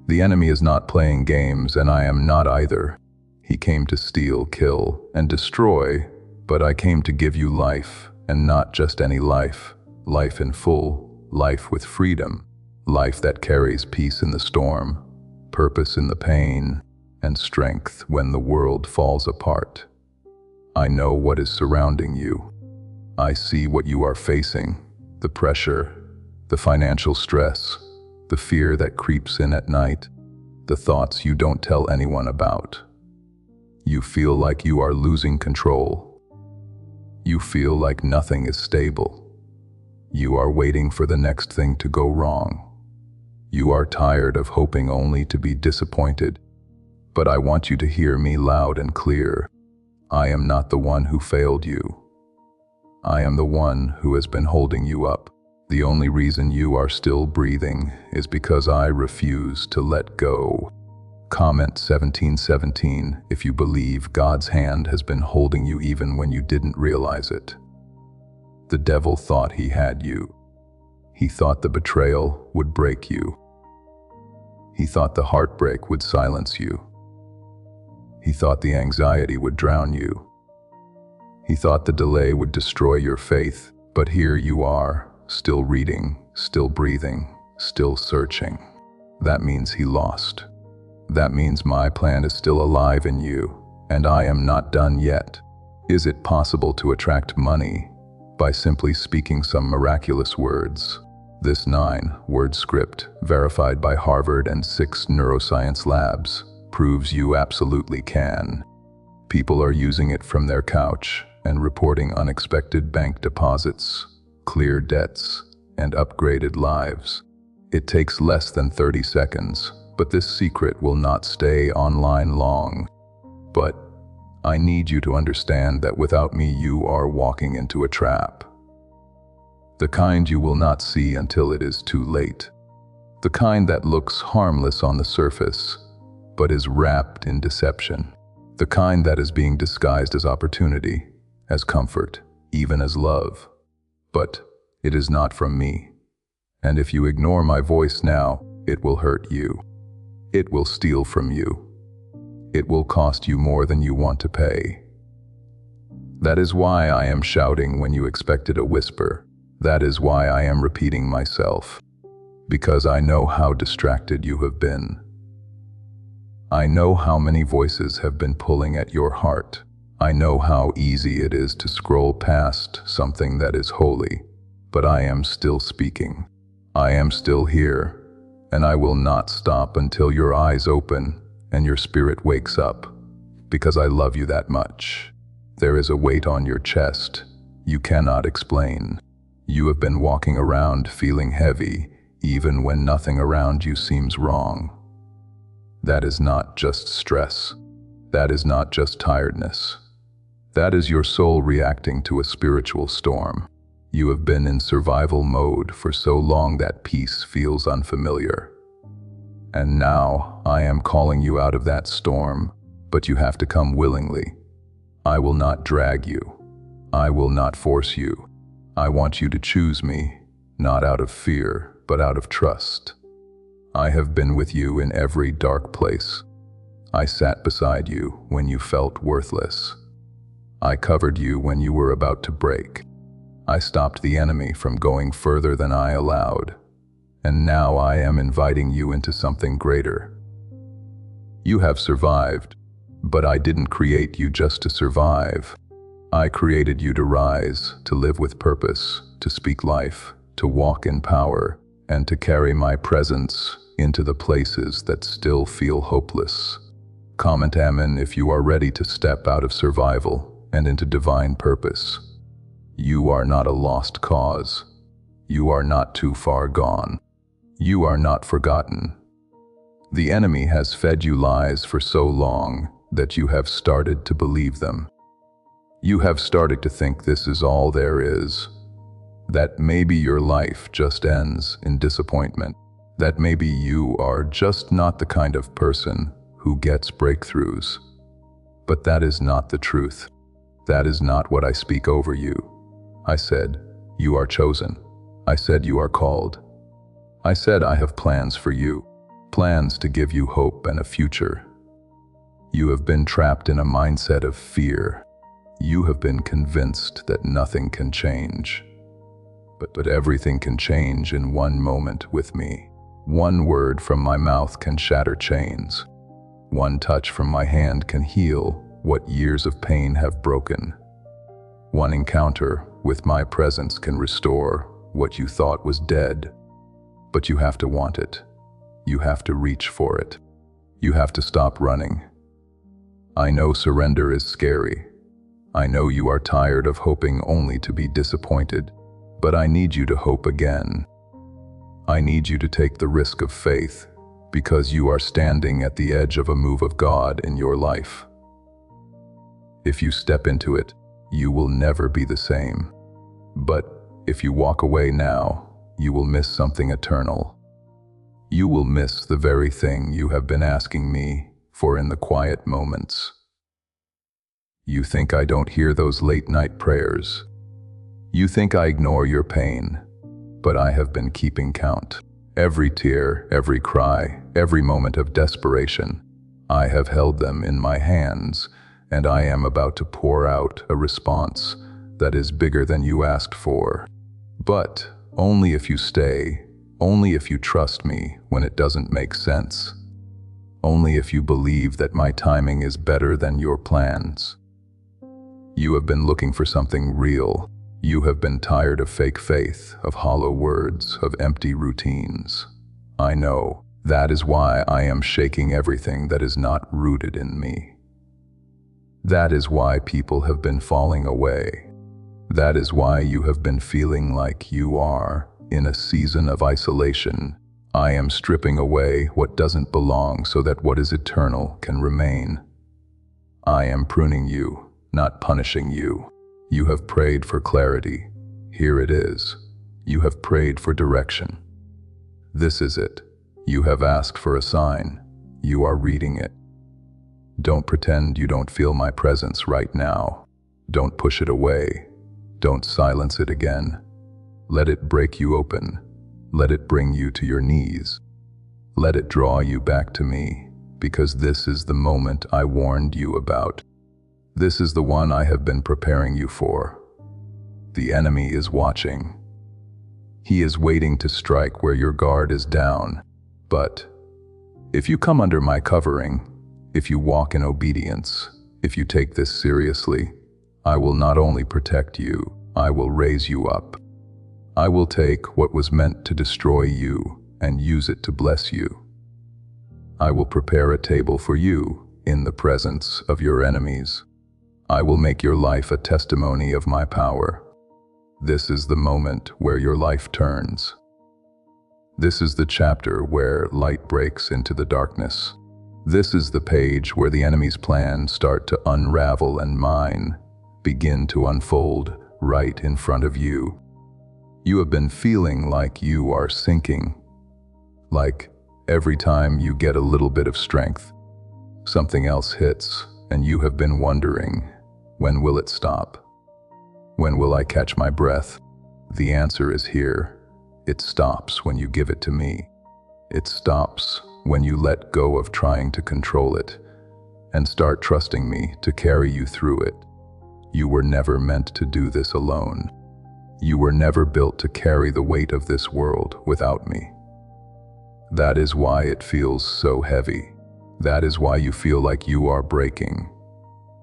The enemy is not playing games, and I am not either. He came to steal, kill, and destroy, but I came to give you life, and not just any life. Life in full, life with freedom, life that carries peace in the storm, purpose in the pain, and strength when the world falls apart. I know what is surrounding you. I see what you are facing, the pressure, the financial stress, the fear that creeps in at night, the thoughts you don't tell anyone about. You feel like you are losing control. You feel like nothing is stable. You are waiting for the next thing to go wrong. You are tired of hoping only to be disappointed. But I want you to hear me loud and clear. I am not the one who failed you. I am the one who has been holding you up. The only reason you are still breathing is because I refuse to let go. Comment 1717 if you believe God's hand has been holding you even when you didn't realize it. The devil thought he had you. He thought the betrayal would break you. He thought the heartbreak would silence you. He thought the anxiety would drown you. He thought the delay would destroy your faith, but here you are, still reading, still breathing, still searching. that means he lost. That means my plan is still alive in you, and I am not done yet. Is it possible to attract money by simply speaking some miraculous words? This 9-word script, verified by Harvard and 6 neuroscience labs, proves you absolutely can. People are using it from their couch and reporting unexpected bank deposits, clear debts, and upgraded lives. It takes less than 30 seconds, but this secret will not stay online long. But I need you to understand that without me you are walking into a trap. The kind you will not see until it is too late. The kind that looks harmless on the surface, but is wrapped in deception. The kind that is being disguised as opportunity, as comfort, even as love. But it is not from me. And if you ignore my voice now, it will hurt you. It will steal from you. It will cost you more than you want to pay. That is why I am shouting when you expected a whisper. That is why I am repeating myself. Because I know how distracted you have been. I know how many voices have been pulling at your heart. I know how easy it is to scroll past something that is holy. But I am still speaking. I am still here, and I will not stop until your eyes open and your spirit wakes up, because I love you that much. There is a weight on your chest you cannot explain. You have been walking around feeling heavy, even when nothing around you seems wrong. That is not just stress. That is not just tiredness. That is your soul reacting to a spiritual storm. You have been in survival mode for so long that peace feels unfamiliar. And now I am calling you out of that storm, but you have to come willingly. I will not drag you. I will not force you. I want you to choose me, not out of fear, but out of trust. I have been with you in every dark place. I sat beside you when you felt worthless. I covered you when you were about to break. I stopped the enemy from going further than I allowed. And now I am inviting you into something greater. You have survived, but I didn't create you just to survive. I created you to rise, to live with purpose, to speak life, to walk in power, and to carry my presence into the places that still feel hopeless. Comment Amen if you are ready to step out of survival and into divine purpose. You are not a lost cause. You are not too far gone. You are not forgotten. The enemy has fed you lies for so long that you have started to believe them. You have started to think this is all there is. That maybe your life just ends in disappointment. That maybe you are just not the kind of person who gets breakthroughs. But that is not the truth. That is not what I speak over you. I said, you are chosen. I said you are called. I said I have plans for you, plans to give you hope and a future. You have been trapped in a mindset of fear. You have been convinced that nothing can change. But everything can change in one moment with me. One word from my mouth can shatter chains. One touch from my hand can heal what years of pain have broken. One encounter with my presence can restore what you thought was dead. But you have to want it. You have to reach for it. You have to stop running. I know surrender is scary. I know you are tired of hoping only to be disappointed, but I need you to hope again. I need you to take the risk of faith, because you are standing at the edge of a move of God in your life. If you step into it, you will never be the same. But if you walk away now, you will miss something eternal. You will miss the very thing you have been asking me for in the quiet moments. You think I don't hear those late-night prayers. You think I ignore your pain, but I have been keeping count. Every tear, every cry, every moment of desperation, I have held them in my hands, and I am about to pour out a response that is bigger than you asked for. But only if you stay Only if you trust me when it doesn't make sense. Only if you believe that my timing is better than your plans. You have been looking for something real. You have been tired of fake faith, of hollow words, of empty routines. I know. That is why I am shaking everything that is not rooted in me. That is why people have been falling away. That is why you have been feeling like you are in a season of isolation. I am stripping away what doesn't belong so that what is eternal can remain. I am pruning you, not punishing you. You have prayed for clarity. Here it is. You have prayed for direction. This is it. You have asked for a sign. You are reading it. Don't pretend you don't feel my presence right now. Don't push it away. Don't silence it again. Let it break you open. Let it bring you to your knees. Let it draw you back to me, because this is the moment I warned you about. This is the one I have been preparing you for. The enemy is watching. He is waiting to strike where your guard is down. But if you come under my covering, if you walk in obedience, if you take this seriously, I will not only protect you, I will raise you up. I will take what was meant to destroy you and use it to bless you. I will prepare a table for you in the presence of your enemies. I will make your life a testimony of my power. This is the moment where your life turns. This is the chapter where light breaks into the darkness. This is the page where the enemy's plans start to unravel and mine begin to unfold right in front of you. You have been feeling like you are sinking, like every time you get a little bit of strength, something else hits, and you have been wondering, when will it stop? When will I catch my breath? The answer is here. It stops when you give it to me. It stops when you let go of trying to control it and start trusting me to carry you through it. You were never meant to do this alone. You were never built to carry the weight of this world without me. That is why it feels so heavy. That is why you feel like you are breaking.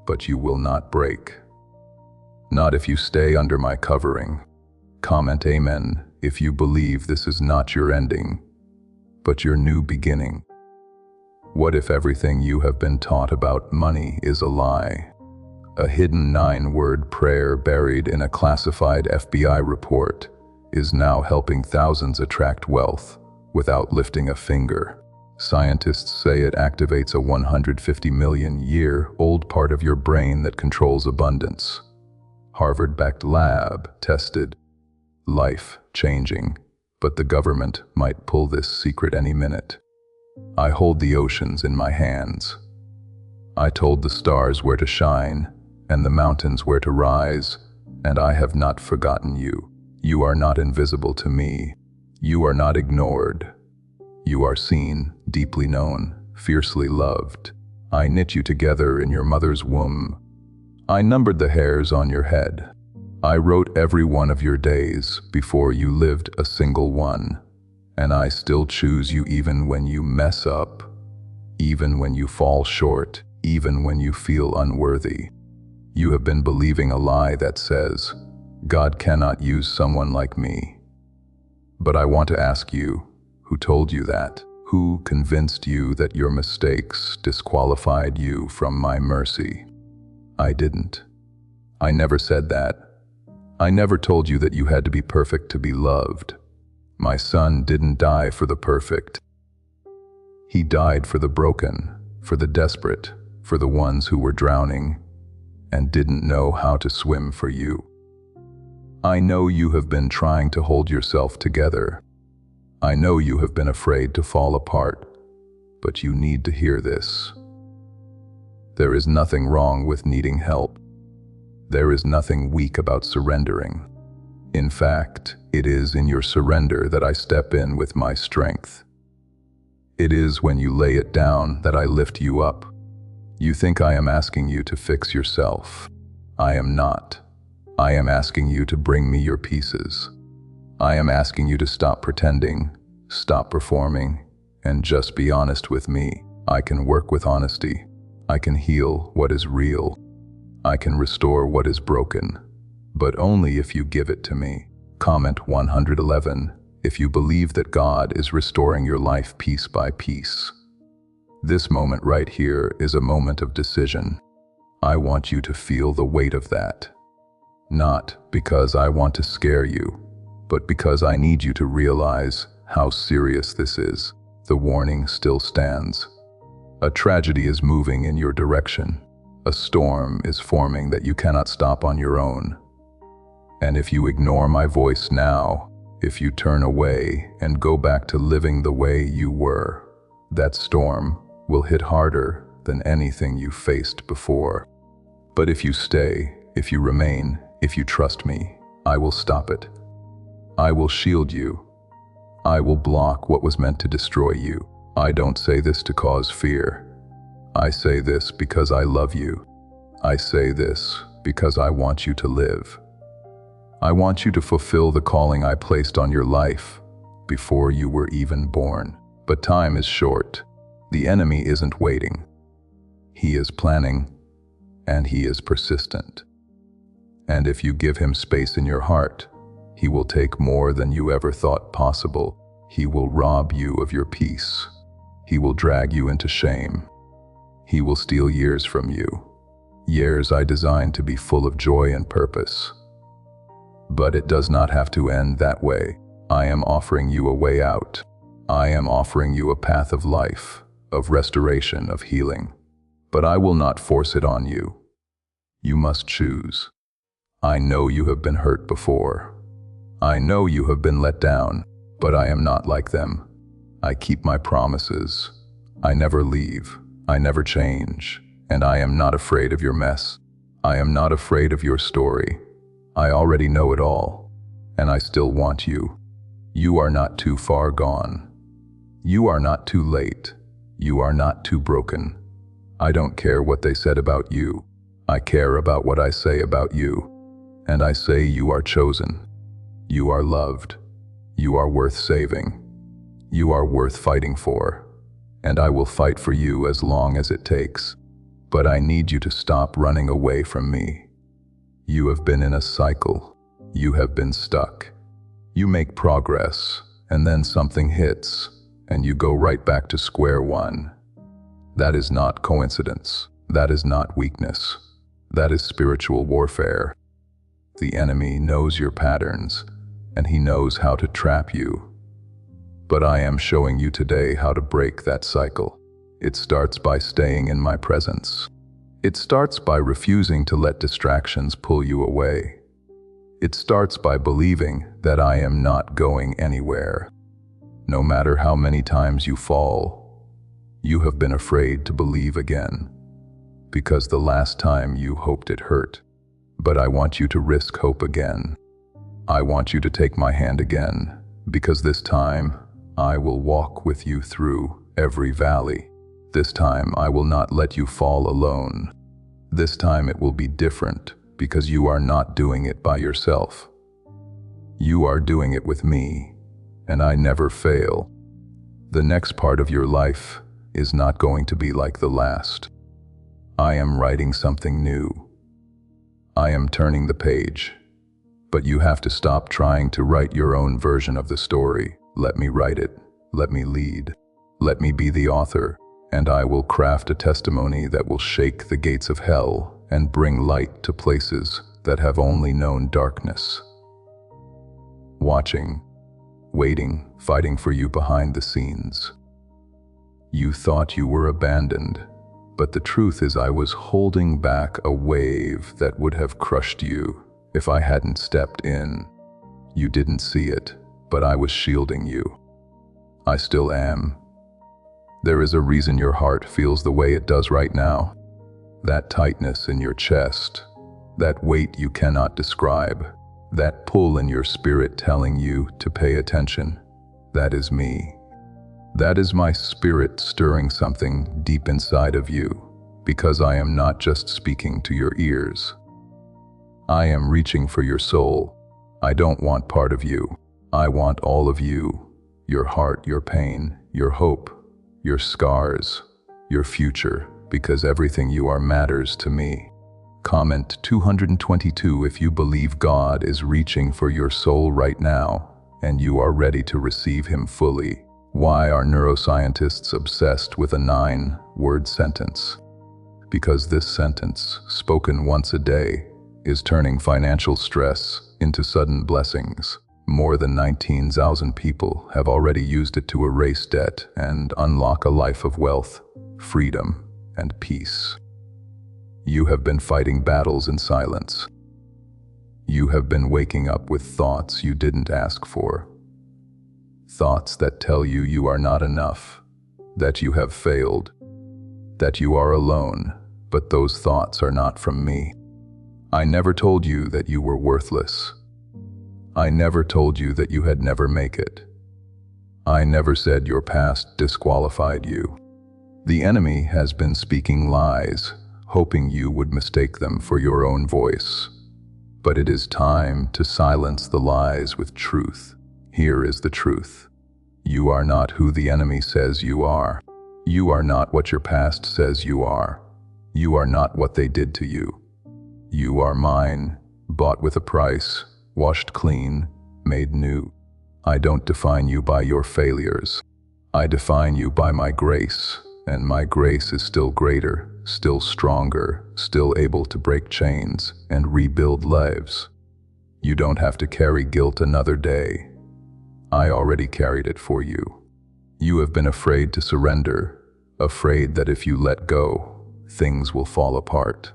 But you will not break. Not if you stay under my covering. Comment amen if you believe this is not your ending, but your new beginning. What if everything you have been taught about money is a lie? A hidden 9-word prayer buried in a classified FBI report is now helping thousands attract wealth without lifting a finger. Scientists say it activates a 150 million-year-old part of your brain that controls abundance. Harvard-backed lab tested. Life-changing, but the government might pull this secret any minute. I hold the oceans in my hands. I told the stars where to shine and the mountains where to rise, and I have not forgotten you. You are not invisible to me. You are not ignored. You are seen, deeply known, fiercely loved. I knit you together in your mother's womb. I numbered the hairs on your head. I wrote every one of your days before you lived a single one, and I still choose you even when you mess up, even when you fall short, even when you feel unworthy. You have been believing a lie that says, God cannot use someone like me. But I want to ask you, who told you that? Who convinced you that your mistakes disqualified you from my mercy? I didn't. I never said that. I never told you that you had to be perfect to be loved. My son didn't die for the perfect. He died for the broken, for the desperate, for the ones who were drowning and didn't know how to swim for you. I know you have been trying to hold yourself together. I know you have been afraid to fall apart, but you need to hear this. There is nothing wrong with needing help. There is nothing weak about surrendering. In fact, it is in your surrender that I step in with my strength. It is when you lay it down that I lift you up. You think I am asking you to fix yourself. I am not. I am asking you to bring me your pieces. I am asking you to stop pretending Stop performing and just be honest with me. I can work with honesty. I can heal what is real. I can restore what is broken, but only if you give it to me. Comment 111 if you believe that God is restoring your life piece by piece. This moment right here is a moment of decision. I want you to feel the weight of that. Not because I want to scare you, but because I need you to realize how serious this is. The warning still stands. A tragedy is moving in your direction. A storm is forming that you cannot stop on your own. And if you ignore my voice now, if you turn away and go back to living the way you were, that storm will hit harder than anything you faced before. But if you stay, if you remain, if you trust me, I will stop it. I will shield you. I will block what was meant to destroy you. I don't say this to cause fear. I say this because I love you. I say this because I want you to live. I want you to fulfill the calling I placed on your life before you were even born. But time is short. The enemy isn't waiting. He is planning, and he is persistent. And if you give him space in your heart, he will take more than you ever thought possible. He will rob you of your peace. He will drag you into shame. He will steal years from you. Years I designed to be full of joy and purpose. But it does not have to end that way. I am offering you a way out. I am offering you a path of life, of restoration, of healing. But I will not force it on you. You must choose. I know you have been hurt before. I know you have been let down, but I am not like them. I keep my promises. I never leave. I never change. And I am not afraid of your mess. I am not afraid of your story. I already know it all, and I still want you. You are not too far gone. You are not too late. You are not too broken. I don't care what they said about you. I care about what I say about you. And I say you are chosen. You are loved. You are worth saving. You are worth fighting for. And I will fight for you as long as it takes. But I need you to stop running away from me. You have been in a cycle. You have been stuck. You make progress, and then something hits, and you go right back to square one. That is not coincidence. That is not weakness. That is spiritual warfare. The enemy knows your patterns, and he knows how to trap you. But I am showing you today how to break that cycle. It starts by staying in my presence. It starts by refusing to let distractions pull you away. It starts by believing that I am not going anywhere. No matter how many times you fall, you have been afraid to believe again, because the last time you hoped it hurt. But I want you to risk hope again. I want you to take my hand again, because this time I will walk with you through every valley. This time I will not let you fall alone. This time it will be different because you are not doing it by yourself. You are doing it with me, and I never fail. The next part of your life is not going to be like the last. I am writing something new. I am turning the page. But you have to stop trying to write your own version of the story. Let me write it. Let me lead. Let me be the author. And I will craft a testimony that will shake the gates of hell and bring light to places that have only known darkness. Watching, waiting, fighting for you behind the scenes. You thought you were abandoned, but the truth is I was holding back a wave that would have crushed you if I hadn't stepped in. You didn't see it, but I was shielding you. I still am. There is a reason your heart feels the way it does right now. That tightness in your chest, that weight you cannot describe, that pull in your spirit telling you to pay attention. That is me. That is my spirit stirring something deep inside of you, because I am not just speaking to your ears. I am reaching for your soul. I don't want part of you. I want all of you. your heart, your pain, your hope, your scars, your future, because everything you are matters to me. Comment 222 if you believe God is reaching for your soul right now and you are ready to receive Him fully. Why are neuroscientists obsessed with a 9-word sentence? Because this sentence, spoken once a day, is turning financial stress into sudden blessings. More than 19,000 people have already used it to erase debt and unlock a life of wealth, freedom, and peace. You have been fighting battles in silence. You have been waking up with thoughts you didn't ask for. Thoughts that tell you you are not enough, that you have failed, that you are alone, but those thoughts are not from me. I never told you that you were worthless. I never told you that you had never make it. I never said your past disqualified you. The enemy has been speaking lies, hoping you would mistake them for your own voice. But it is time to silence the lies with truth. Here is the truth. You are not who the enemy says you are. You are not what your past says you are. You are not what they did to you. You are mine, bought with a price, washed clean, made new. I don't define you by your failures. I define you by my grace, and my grace is still greater, still stronger, still able to break chains and rebuild lives. You don't have to carry guilt another day. I already carried it for you. You have been afraid to surrender, afraid that if you let go, things will fall apart.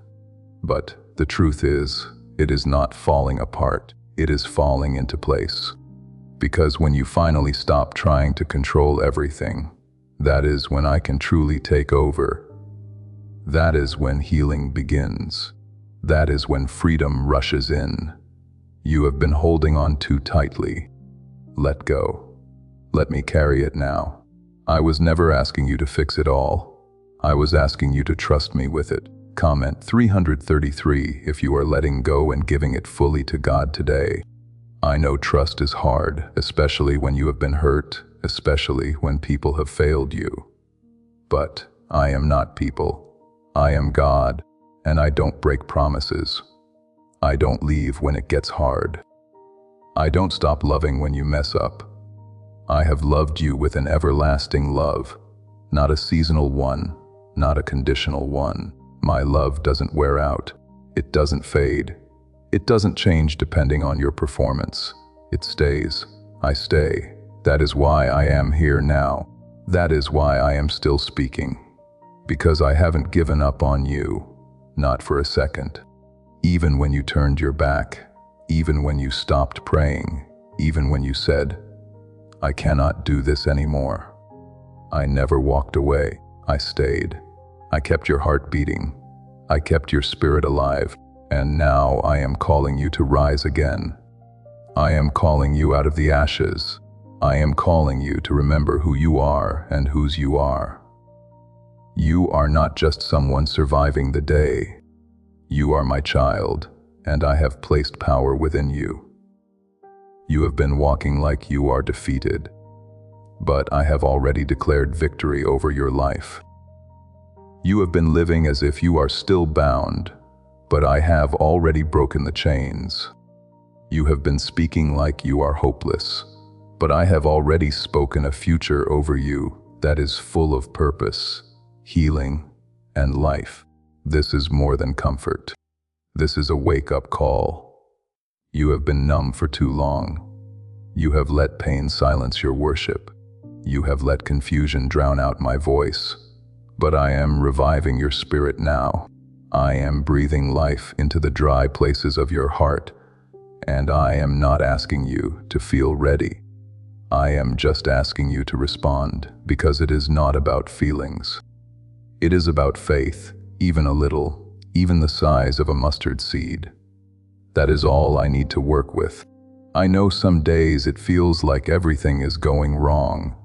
But the truth is, it is not falling apart. It is falling into place. Because when you finally stop trying to control everything, that is when I can truly take over. That is when healing begins. That is when freedom rushes in. You have been holding on too tightly. Let go. Let me carry it now. I was never asking you to fix it all. I was asking you to trust me with it. Comment 333 if you are letting go and giving it fully to God today. I know trust is hard, especially when you have been hurt, especially when people have failed you. But I am not people. I am God, and I don't break promises. I don't leave when it gets hard. I don't stop loving when you mess up. I have loved you with an everlasting love, not a seasonal one, not a conditional one. My love doesn't wear out. It doesn't fade. It doesn't change depending on your performance. It stays. I stay. That is why I am here now. That is why I am still speaking. Because I haven't given up on you, not for a second. Even when you turned your back, even when you stopped praying, even when you said, I cannot do this anymore. I never walked away. I stayed. I kept your heart beating. I kept your spirit alive. And now I am calling you to rise again. I am calling you out of the ashes. I am calling you to remember who you are and whose you are. You are not just someone surviving the day. You are my child, and I have placed power within you. You have been walking like you are defeated, but I have already declared victory over your life. You have been living as if you are still bound, but I have already broken the chains. You have been speaking like you are hopeless, but I have already spoken a future over you that is full of purpose, healing, and life. This is more than comfort. This is a wake-up call. You have been numb for too long. You have let pain silence your worship. You have let confusion drown out my voice. But I am reviving your spirit now. I am breathing life into the dry places of your heart, and I am not asking you to feel ready. I am just asking you to respond, because it is not about feelings. It is about faith, even a little, even the size of a mustard seed. That is all I need to work with. I know some days it feels like everything is going wrong,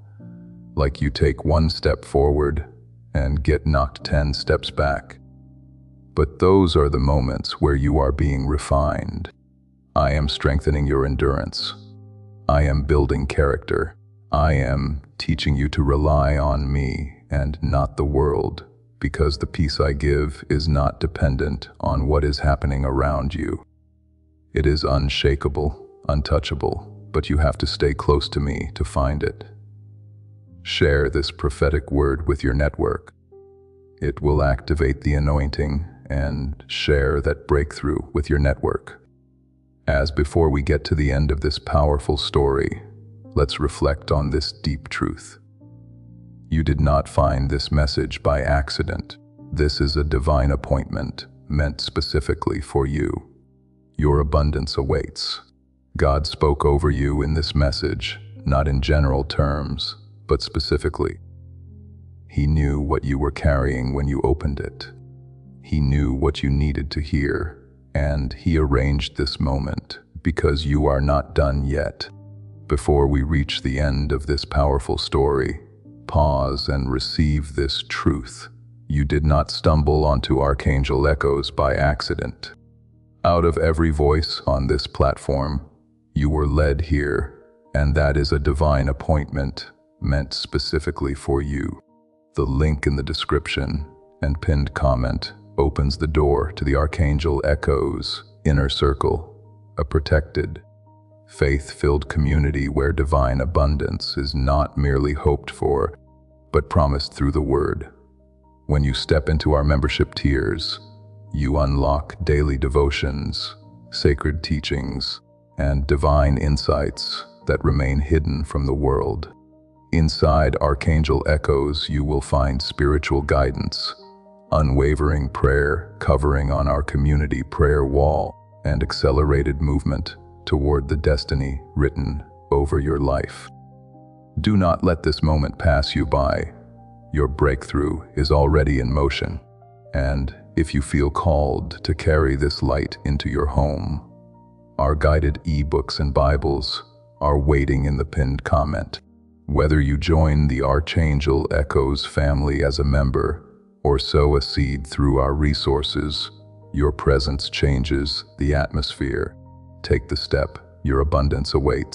like you take one step forward and get knocked 10 steps back. But those are the moments where you are being refined. I am strengthening your endurance. I am building character. I am teaching you to rely on me and not the world, because the peace I give is not dependent on what is happening around you. It is unshakable, untouchable, but you have to stay close to me to find it. Share this prophetic word with your network. It will activate the anointing and share that breakthrough with your network. As before we get to the end of this powerful story, let's reflect on this deep truth. You did not find this message by accident. This is a divine appointment meant specifically for you. Your abundance awaits. God spoke over you in this message, not in general terms, but specifically. He knew what you were carrying when you opened it. He knew what you needed to hear, and He arranged this moment because you are not done yet. Before we reach the end of this powerful story, pause and receive this truth. You did not stumble onto archangel echoes by accident. Out of every voice on this platform, you were led here, and that is a divine appointment meant specifically for you. The link in the description and pinned comment opens the door to the Archangel Echo's inner circle, a protected, faith-filled community where divine abundance is not merely hoped for, but promised through the Word. When you step into our membership tiers, you unlock daily devotions, sacred teachings, and divine insights that remain hidden from the world. Inside Archangel Echoes, you will find spiritual guidance, unwavering prayer covering on our community prayer wall, and accelerated movement toward the destiny written over your life. Do not let this moment pass you by. Your breakthrough is already in motion, and if you feel called to carry this light into your home, our guided ebooks and Bibles are waiting in the pinned comment. Whether you join the Archangel Echoes family as a member or sow a seed through our resources, your presence changes the atmosphere. Take the step, your abundance awaits.